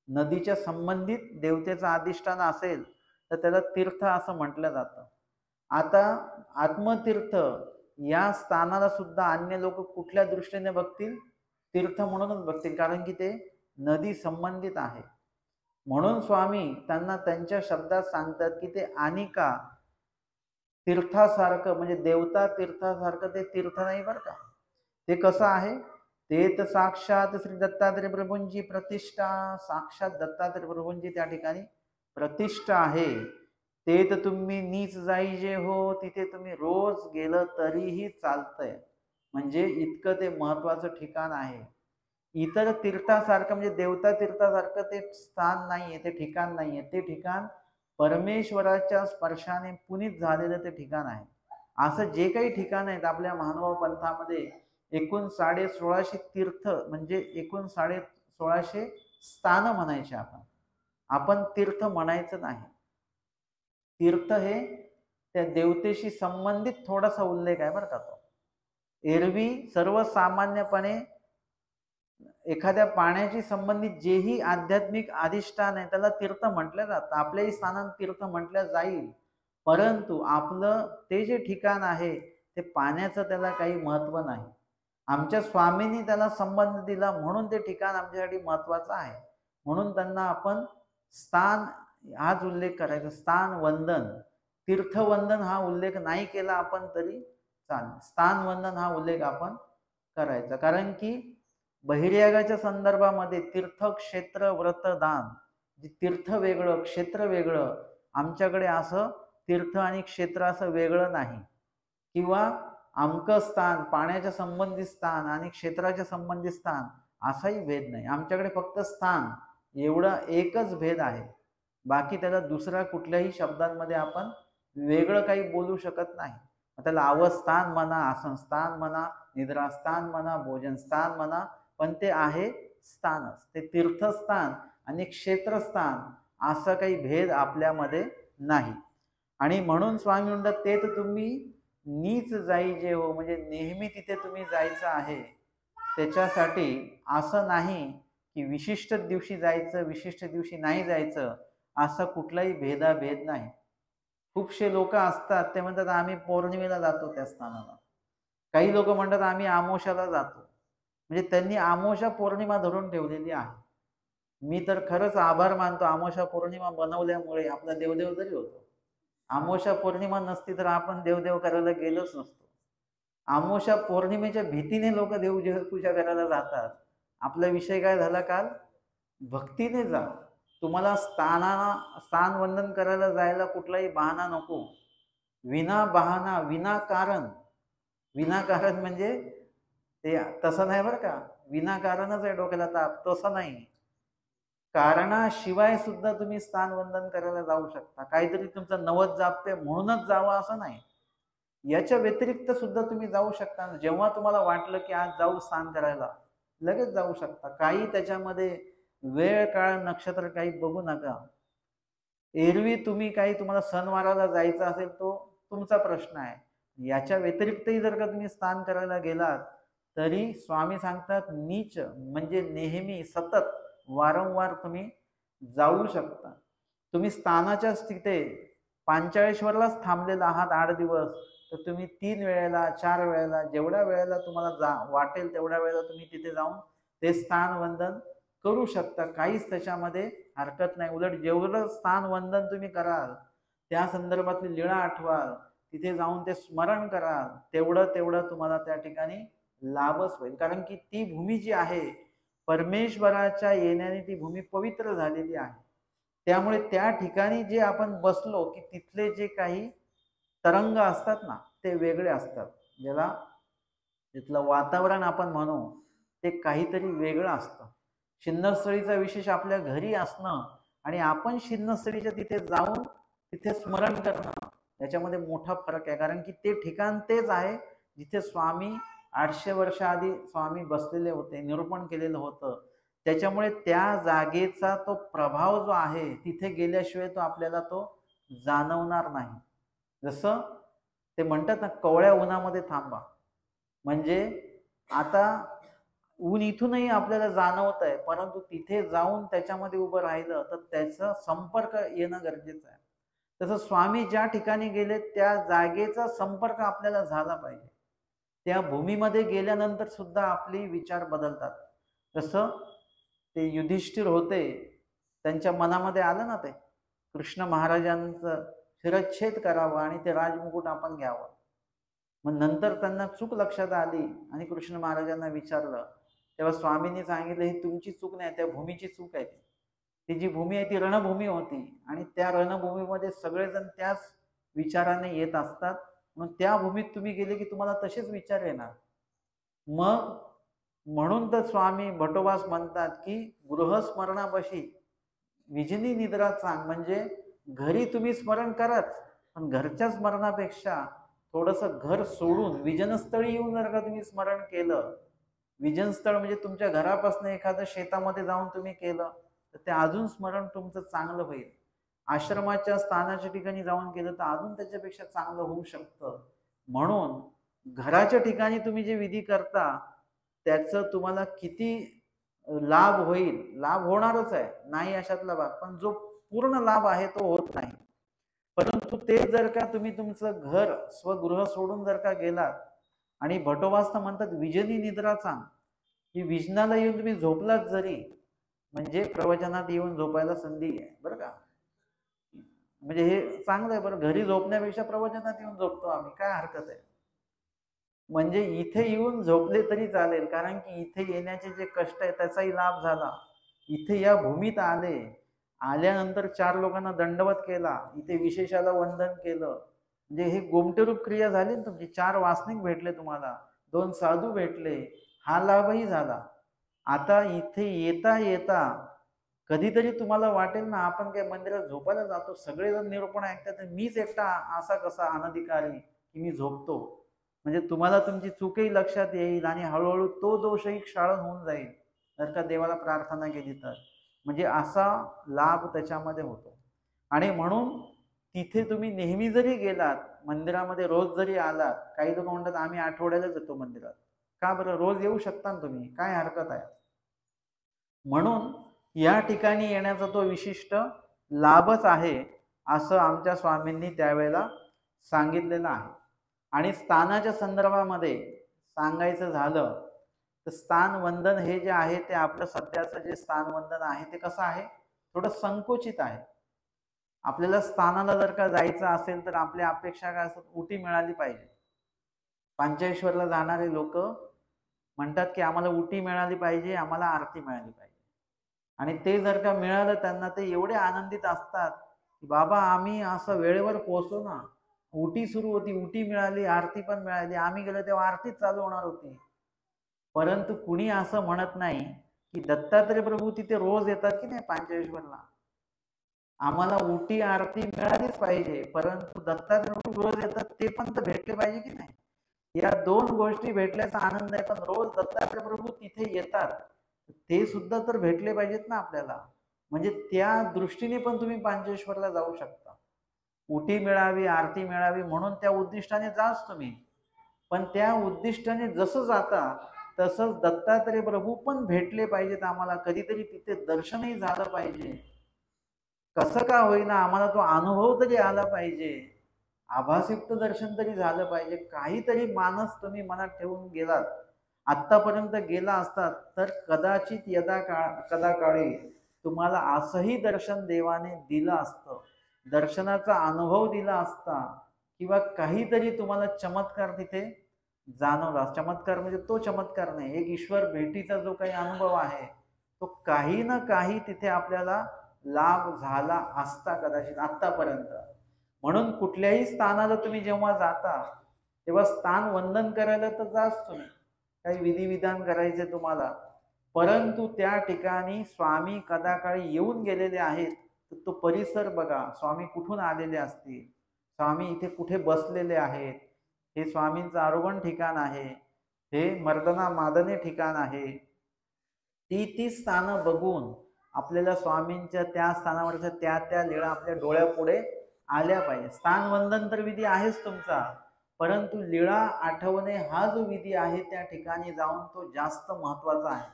नदीच्या संबंधित देवतेचं अधिष्ठान असेल तर त्याला तीर्थ असं म्हटलं जातं. आता आत्मतीर्थ या स्थानाला सुद्धा अन्य लोक कुठल्या दृष्टीने बघतील? तीर्थ म्हणूनच बघतील, कारण की ते नदी संबंधित आहे. म्हणून स्वामी त्यांना त्यांच्या शब्दात सांगतात की ते अनिका तीर्थासारखं, म्हणजे देवता तीर्थासारखं ते तीर्थ नाही बरं का. ते कसं आहे? ते तर साक्षात श्री दत्तात्रय प्रभूंची प्रतिष्ठा. साक्षात दत्तात्रय प्रभूंची त्या ठिकाणी प्रतिष्ठा आहे. ते तर तुम्ही नीच जाईजे हो. तिथे तुम्ही रोज गेलं तरीही चालतंय. म्हणजे इतकं ते महत्वाचं ठिकाण आहे. इतर तीर्थासारखं म्हणजे देवता तीर्थासारखं ते स्थान नाहीये, ते ठिकाण नाहीये. ते ठिकाण परमेश्वराच्या स्पर्शाने पुनीत झालेलं ते ठिकाण आहे. असं जे काही ठिकाण आहेत आपल्या महानुभाव पंथामध्ये, एकूण 1650 तीर्थ म्हणजे एकूण 1650 स्थान म्हणायचे. आपण तीर्थ म्हणायचं नाही. तीर्थ हे त्या देवतेशी संबंधित थोडासा उल्लेख आहे बरं का तो. एरवी सर्वसामान्यपणे एखाद्या पाण्याशी संबंधित जेही आध्यात्मिक अधिष्ठान आहे त्याला तीर्थ म्हटलं जातं. आपल्याही स्थानात तीर्थ म्हटलं जाईल, परंतु आपलं ते जे ठिकाण आहे ते पाण्याचं त्याला काही महत्व नाही. आमच्या स्वामींनी त्याला संबंध दिला म्हणून ते ठिकाण आमच्यासाठी महत्वाचं आहे. म्हणून त्यांना आपण स्थान हाच उल्लेख करायचा. स्थान वंदन, तीर्थवंदन हा उल्लेख नाही केला आपण तरी चालेल. स्थान वंदन हा उल्लेख आपण करायचा. कारण की बहिर्यागाच्या संदर्भामध्ये तीर्थ, क्षेत्र, व्रत, दान, तीर्थ वेगळं क्षेत्र वेगळं, आमच्याकडे असं तीर्थ आणि क्षेत्र असं वेगळं नाही. किंवा अमकं स्थान पाण्याच्या संबंधित स्थान आणि क्षेत्राच्या संबंधित स्थान असाही भेद नाही. आमच्याकडे फक्त स्थान एवढा एकच भेद आहे. बाकी त्याला दुसऱ्या कुठल्याही शब्दांमध्ये आपण वेगळं काही बोलू शकत नाही. त्याला अवस्थान म्हणा, आसनस्थान म्हणा, निद्रास्थान म्हणा, भोजनस्थान म्हणा, पण ते आहे स्थानच. ते तीर्थस्थान आणि क्षेत्रस्थान असा काही भेद आपल्यामध्ये नाही. आणि म्हणून स्वामी म्हणतात ते तर तुम्ही नीच जाई जे हो, म्हणजे नेहमी तिथे तुम्ही जायचं आहे. त्याच्यासाठी असं नाही की विशिष्ट दिवशी जायचं, विशिष्ट दिवशी नाही जायचं, असा कुठलाही भेदाभेद नाही. खूपशे लोक असतात ते म्हणतात आम्ही पौर्णिमेला जातो त्या स्थानाला. काही लोक म्हणतात आम्ही आमोशाला जातो. म्हणजे त्यांनी आमोशा पौर्णिमा धरून ठेवलेली आहे. मी तर खरंच आभार मानतो आमोशा पौर्णिमा बनवल्यामुळे आपला देवदेव तरी होतो. आमोशा पौर्णिमा नसती तर आपण देवदेव करायला गेलोच नसतो. आमोशा पौर्णिमेच्या भीतीने लोक देवपूजा करायला जातात. आपला विषय काय झाला काल? भक्तीने जा. तुम्हाला स्थान वंदन करायला जायला कुठलाही बहाणा नको. विना बहाणा, विनाकारण. विनाकारण म्हणजे ते तसं नाही बरं का, विनाकारणच आहे डोक्याला ताप, तसं नाही. कारणाशिवाय सुद्धा तुम्ही स्थान वंदन करायला जाऊ शकता. काहीतरी तुमचं नवस जापते म्हणूनच जावं असं नाही. याच्या व्यतिरिक्त सुद्धा तुम्ही जाऊ शकता. जेव्हा तुम्हाला वाटलं की आज जाऊ स्नान करायला, लगेच जाऊ शकता. काही त्याच्यामध्ये वेळ काळ नक्षत्र काही बघू नका. एरवी तुम्ही काही तुम्हाला सणवाराला जायचं असेल तो तुमचा प्रश्न आहे. याच्या व्यतिरिक्तही जर का तुम्ही स्नान करायला गेलात तरी स्वामी सांगतात नीच म्हणजे नेहमी सतत वारंवार तुम्ही जाऊ शकता. तुम्ही स्थानाच्याच तिथे पांचाळेश्वरलाच थांबलेला आहात 8 दिवस, तर तुम्ही 3 वेळेला 4 वेळेला जेवढ्या वेळेला तुम्हाला वाटेल तेवढ्या वेळेला तुम्ही तिथे जाऊन ते स्थान वंदन करू शकता. काहीच त्याच्यामध्ये हरकत नाही. उलट जेवढं स्थान वंदन तुम्ही कराल, त्या संदर्भातली लीळा आठवाल, तिथे जाऊन ते स्मरण कराल, तेवढं तुम्हाला त्या ठिकाणी लाभच होईल. कारण की ती भूमी जी आहे परमेश्वराच्या येण्याने ती भूमी पवित्र झालेली आहे. त्यामुळे त्या ठिकाणी जे आपण बसलो की तिथले जे काही तरंग असतात ना ते वेगळे असतात. ज्याला तिथलं वातावरण आपण म्हणू ते काहीतरी वेगळं असतं. शिन्नस्थळीचा विशेष आपल्या घरी असणं आणि आपण शिन्नस्थळीच्या तिथे जाऊन तिथे स्मरण करणं याच्यामध्ये मोठा फरक आहे. कारण की ते ठिकाण तेच आहे जिथे स्वामी 800 वर्ष आधी स्वामी बसलेले होते, निरूपण केलेलं होतं. त्याच्यामुळे त्या जागेचा तो प्रभाव जो आहे तिथे गेल्याशिवाय तो आपल्याला तो जाणवणार नाही. जसं ते म्हणतात ना कवळ्या उन्हामध्ये थांबा, म्हणजे आता ऊन इथूनही आपल्याला जाणवत आहे, परंतु तिथे जाऊन त्याच्यामध्ये उभं राहिलं तर त्याचा संपर्क येणं गरजेचं आहे. तसं स्वामी ज्या ठिकाणी गेले त्या जागेचा संपर्क आपल्याला झाला पाहिजे. त्या भूमीमध्ये गेल्यानंतर सुद्धा आपले विचार बदलतात. जसं ते युधिष्ठिर होते, त्यांच्या मनामध्ये आलं ना ते कृष्ण महाराजांचं शिरच्छेद करावं आणि ते राजमुकुट आपण घ्यावं. मग नंतर त्यांना चूक लक्षात आली आणि कृष्ण महाराजांना विचारलं, तेव्हा स्वामींनी सांगितलं ही तुमची चूक नाही, त्या भूमीची चूक आहे. ती जी भूमी आहे ती रणभूमी होती आणि त्या रणभूमीमध्ये सगळेजण त्याच विचाराने येत असतात. मग त्या भूमीत तुम्ही गेले की तुम्हाला तसेच विचार येणार. मग म्हणून तर स्वामी भटोबास म्हणतात की गृहस्मरणापाशी विजनी निद्रा चांग, म्हणजे घरी तुम्ही स्मरण कराच, पण घरच्या स्मरणापेक्षा थोडंसं घर सोडून विजनस्थळी येऊन जर का तुम्ही स्मरण केलं, विजनस्थळ म्हणजे तुमच्या घरापासून एखाद्या शेतामध्ये जाऊन तुम्ही केलं तर ते अजून स्मरण तुमचं चांगलं होईल. आश्रमाच्या स्थानाच्या ठिकाणी जाऊन केलं तर अजून त्याच्यापेक्षा चांगलं होऊ शकतं. म्हणून घराच्या ठिकाणी तुम्ही जे विधी करता त्याचं तुम्हाला किती लाभ होईल, लाभ होणारच आहे, नाही अशातला भाग, पण जो पूर्ण लाभ आहे तो होत नाही. परंतु ते जर का तुम्ही तुमचं घर स्वगृह सोडून जर का गेलात आणि भटोबास म्हणतात विजनी निद्रा चांग, की विजनाला येऊन तुम्ही झोपलात जरी म्हणजे प्रवचनात येऊन झोपायला संधी आहे बरं का. म्हणजे हे चांगलं आहे बरं, घरी झोपण्यापेक्षा प्रवचनात येऊन झोपतो आम्ही, काय हरकत आहे. म्हणजे इथे येऊन झोपले तरी चालेल, कारण की इथे येण्याचे जे कष्ट आहे त्याचाही लाभ झाला. इथे या भूमीत आले, आल्यानंतर 4 लोकांना दंडवत केला, इथे विशेषाला वंदन केलं, म्हणजे हे गोमटेरूप क्रिया झाली ना तुमची. 4 वासनिक भेटले तुम्हाला, 2 साधू भेटले, हा लाभही झाला. आता इथे येता येता कधीतरी तुम्हाला वाटेल ना, आपण काय मंदिरात झोपायला जातो, सगळेजण निरूपण ऐकतात, मीच एकटा असा कसा अनधिकारी की मी झोपतो. म्हणजे तुम्हाला तुमची चूकही लक्षात येईल आणि हळूहळू तो दोषही क्षाळन होऊन जाईल, जर का देवाला प्रार्थना केली तर. म्हणजे असा लाभ त्याच्यामध्ये होतो. आणि म्हणून तिथे तुम्ही नेहमी जरी गेलात, मंदिरामध्ये रोज जरी आलात, काही लोक म्हणतात आम्ही आठवड्यालाच येतो मंदिरात, का बरं, रोज येऊ शकता ना तुम्ही, काय हरकत आहे. म्हणून या ठिकाणी येण्याचा तो विशिष्ट लाभच आहे, असं आमच्या स्वामींनी त्यावेळेला सांगितलेलं आहे. आणि स्थानाच्या संदर्भामध्ये सांगायचं झालं तर स्थानवंदन हे जे आहे ते आपलं सध्याचं जे स्थानवंदन आहे ते कसं आहे, थोडं संकुचित आहे. आपल्याला स्थानाला जर का जायचं असेल तर आपल्या अपेक्षा काय असतात, उटी मिळाली पाहिजे. पांचेश्वरला जाणारे लोक म्हणतात की आम्हाला उटी मिळाली पाहिजे, आम्हाला आरती मिळाली पाहिजे. आणि ते जर का मिळालं त्यांना, ते एवढे आनंदित असतात की बाबा आम्ही असं वेळेवर पोहोचलो ना, उटी सुरू होती, उटी मिळाली, आरती पण मिळाली, आम्ही गेलो तेव्हा आरतीच चालू होणार होती. परंतु कुणी असं म्हणत नाही की दत्तात्रय प्रभू तिथे रोज येतात की नाही पांचेश्वरला, आम्हाला उटी आरती मिळालीच पाहिजे, परंतु दत्तात्रय प्रभू रोज येतात ते पण तर भेटले पाहिजे की नाही. या 2 गोष्टी भेटल्याचा आनंद आहे, पण रोज दत्तात्रय प्रभू तिथे येतात ते सुद्धा तर भेटले पाहिजेत ना आपल्याला. म्हणजे त्या दृष्टीने पण तुम्ही पांचेश्वरला जाऊ शकता, उटी मिळावी, आरती मिळावी, म्हणून त्या उद्दिष्टाने जाच तुम्ही. पण त्या उद्दिष्टाने जसं जाता तसंच दत्तात्रय प्रभू पण भेटले पाहिजेत आम्हाला, कधीतरी तिथे दर्शनही झालं पाहिजे, कसं का होईना आम्हाला तो अनुभव तरी आला पाहिजे, आभासयुक्त दर्शन तरी झालं पाहिजे. काहीतरी मानस तुम्ही मनात ठेवून गेलात, आत्तापर्यंत गेला असतात तर कदाचित कदा काळी तुम्हाला असंही दर्शन देवाने दिलं असतं, दर्शनाचा अनुभव दिला असता, किंवा काहीतरी तुम्हाला चमत्कार तिथे जाणवला. चमत्कार म्हणजे तो चमत्कार नाही, एक ईश्वर भेटीचा जो काही अनुभव आहे तो काही ना काही तिथे आपल्याला लाभ झाला असता कदाचित आतापर्यंत. म्हणून कुठल्याही स्थानाला तुम्ही जेव्हा जाता तेव्हा स्थान वंदन करायला तर जाच तुम्ही, काही विधिविधान करायचे तुम्हाला, परंतु त्या ठिकाणी स्वामी कदाकाळी येऊन गेलेले आहेत, तर तो परिसर बघा, स्वामी कुठून आलेले असतील, स्वामी इथे कुठे बसलेले आहेत, हे स्वामींचं आरोहण ठिकाण आहे, हे मर्दना मादने ठिकाण आहे, ती स्थानं बघून आपल्याला स्वामींच्या त्या स्थानावरच्या त्या लीळा आपल्या डोळ्यापुढे आल्या पाहिजे. स्थानवंदन तर विधी आहेच तुमचा, परंतु लीळा आठवणे हा जो विधी आहे त्या ठिकाणी जाऊन तो जास्त महत्वाचा आहे.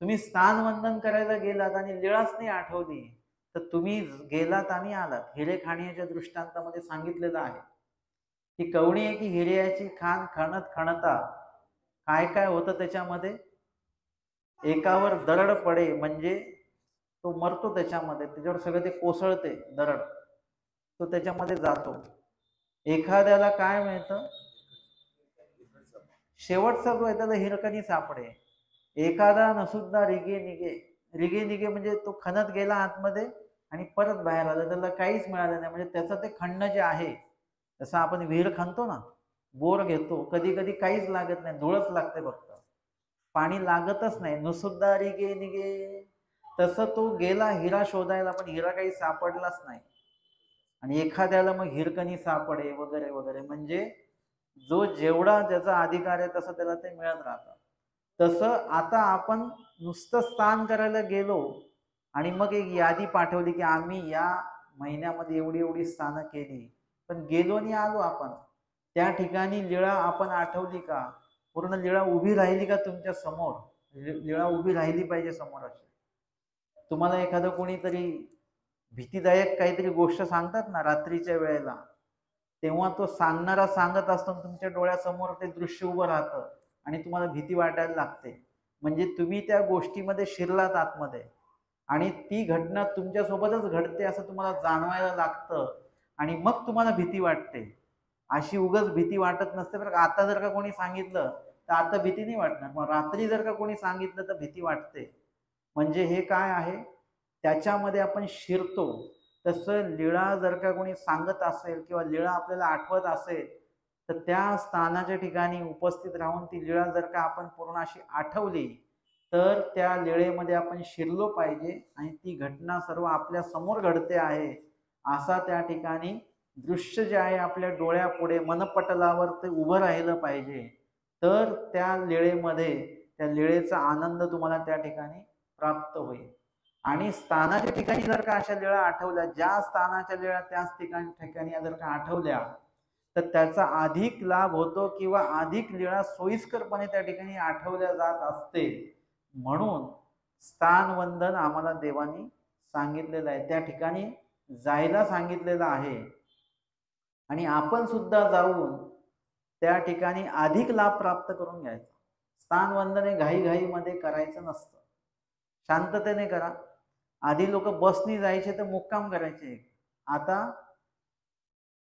तुम्ही स्थानवंदन करायला गेलात आणि लीळाच नाही आठवली तर तुम्ही गेलात आणि आलात. हिरे खाण्याच्या दृष्टांतामध्ये सांगितलेलं आहे की कवणी आहे की हिऱ्याची खाण खणत खणता काय काय होतं त्याच्यामध्ये, एकावर दरड पडे म्हणजे तो मरतो त्याच्यामध्ये, त्याच्यावर सगळं ते कोसळते दरड, तो त्याच्यामध्ये जातो. एखाद्याला काय मिळतं, शेवटचा जो आहे त्याला हिरकणी सापडे, एखादा नसुद्धा रिगे निगे, रिगे निगे म्हणजे तो खणत गेला आतमध्ये आणि परत बाहेर आला, त्याला काहीच मिळालं नाही, म्हणजे त्याचं ते खणणं जे आहे, जसं आपण विहीर खणतो ना, बोर घेतो, कधी कधी काहीच लागत नाही, धुळच लागते फक्त, पाणी लागतच नाही, नुसुद्धा रिगे निगे, तसं तो गेला हिरा शोधायला पण हिरा काही सापडलाच नाही. आणि एखाद्याला मग हिरकणी सापडे वगैरे वगैरे, म्हणजे जो जेवढा ज्याचा अधिकार आहे तसं त्याला ते मिळत राहतं. तसं आता आपण नुसतं स्थान करायला गेलो आणि मग एक यादी पाठवली की आम्ही या महिन्यामध्ये एवढी एवढी स्थानं केली, पण गेलो आणि आलो आपण, त्या ठिकाणी लीळा आपण आठवली का, पूर्ण लीळा उभी राहिली का तुमच्या समोर, लीळा उभी राहिली पाहिजे समोर. अशी तुम्हाला एखादं कोणीतरी भीतीदायक काहीतरी गोष्ट सांगतात ना रात्रीच्या वेळेला, तेव्हा तो सांगणारा सांगत असतो तुमच्या डोळ्यासमोर ते दृश्य उभं राहतं आणि तुम्हाला भीती वाटायला लागते. म्हणजे तुम्ही त्या गोष्टीमध्ये शिरलात आतमध्ये आणि ती घटना तुमच्यासोबतच घडते असं तुम्हाला जाणवायला लागतं आणि मग तुम्हाला भीती वाटते. अशी उगाच भीती वाटत नसते बरं. आता जर का कोणी सांगितलं तर आता भीती नाही वाटणार, मग रात्री जर का कोणी सांगितलं तर भीती वाटते. म्हणजे हे काय आहे, त्याच्यामध्ये आपण शिरतो. तसं लीळा जर का कोणी सांगत असेल किंवा लीळा आपल्याला आठवत असेल तर त्या स्थानाच्या ठिकाणी उपस्थित राहून ती लीळा जर का आपण पूर्ण अशी आठवली तर त्या लीळेमध्ये आपण शिरलो पाहिजे आणि ती घटना सर्व आपल्या समोर घडते आहे असा त्या ठिकाणी दृश्य जे आहे आपल्या डोळ्यापुढे मनपटलावर ते उभं राहिलं पाहिजे. तर त्या लीळेमध्ये त्या लीळेचा आनंद तुम्हाला त्या ठिकाणी प्राप्त होईल. आणि स्थानाच्या ठिकाणी जर का अशा लीळा आठवल्या, ज्या स्थानाच्या लीळा त्याच ठिकाणी जर का आठवल्या तर त्याचा अधिक लाभ होतो किंवा अधिक लीळा सोयीस्करपणे त्या ठिकाणी आठवल्या जात असते. म्हणून स्थानवंदन आम्हाला देवानी सांगितलेलं आहे, त्या ठिकाणी जायला सांगितलेलं आहे आणि आपण सुद्धा जाऊन त्या ठिकाणी अधिक लाभ प्राप्त करून घ्यायचा. स्थानवंदन हे घाईघाईमध्ये करायचं नसतं, शांततेने करा. आधी लोक बसनी जायचे तर मुक्काम करायचे, आता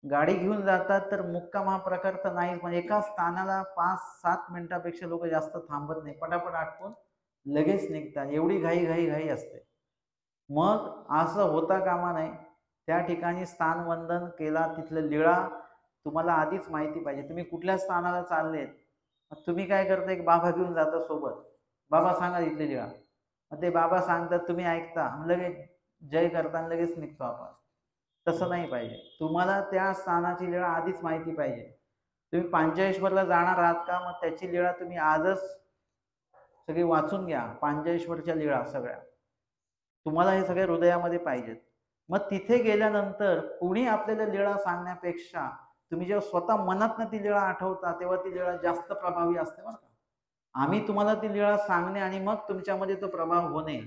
गाडी घेऊन जातात तर मुक्काम हा प्रकार तर नाहीच. म्हणजे एका स्थानाला 5-7 मिनिटापेक्षा लोक जास्त थांबत नाही, पटापट आटपून लगेच निघतात, एवढी घाई असते. मग असं होता कामा नये. त्या ठिकाणी स्थानवंदन केला, तिथलं लीळा तुम्हाला आधीच माहिती पाहिजे. तुम्ही कुठल्या स्थानाला चाललेत, तुम्ही काय करता, एक बाबा घेऊन जाता सोबत, बाबा सांगा इथली लीळा, मग ते बाबा सांगतात, तुम्ही ऐकता, लगेच जय करताना लगेच निघतो आपण. तसं नाही पाहिजे. तुम्हाला त्या स्थानाची लीळा आधीच माहिती पाहिजे. तुम्ही पांचजेश्वरला जाणार आहात का, मग त्याची लीळा तुम्ही आजच सगळी वाचून घ्या, पांचजेश्वरच्या लीळा सगळ्या तुम्हाला हे सगळे हृदयामध्ये पाहिजेत. मग तिथे गेल्यानंतर कोणी आपल्याला लीळा सांगण्यापेक्षा तुम्ही जेव्हा स्वतः मनातनं ती लीळा आठवता तेव्हा ती लीळा जास्त प्रभावी असते बरं का. आम्ही तुम्हाला ती लीळा सांगणे आणि मग तुमच्यामध्ये तो प्रभाव होणे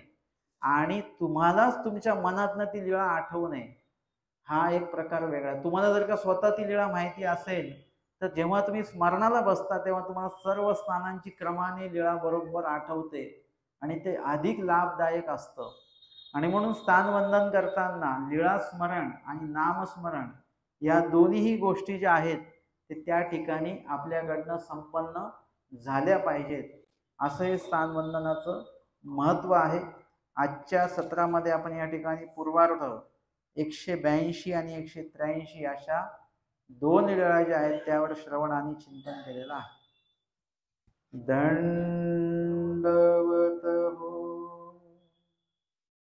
आणि तुम्हालाच तुमच्या मनातनं ती लीळा आठवणे हा एक प्रकार वेगळा. तुम्हाला जर का स्वतः ती लीळा माहिती असेल तर जेव्हा तुम्ही स्मरणाला बसता तेव्हा तुम्हाला सर्व स्थानांची क्रमाने लीळा बरोबर आठवते आणि ते अधिक लाभदायक असतं. आणि म्हणून स्थानवंदन करताना लीळा स्मरण आणि नामस्मरण या दोन्हीही गोष्टी ज्या आहेत ते त्या ठिकाणी आपल्याकडनं संपन्न झाल्या पाहिजेत. असं हे स्थानवंदनाचं महत्व आहे. आजच्या सत्रामध्ये आपण या ठिकाणी पूर्वार्ध 182 आणि 183 अशा 2 लीळा ज्या आहेत त्यावर श्रवण आणि चिंतन केलेलं आहे. दंड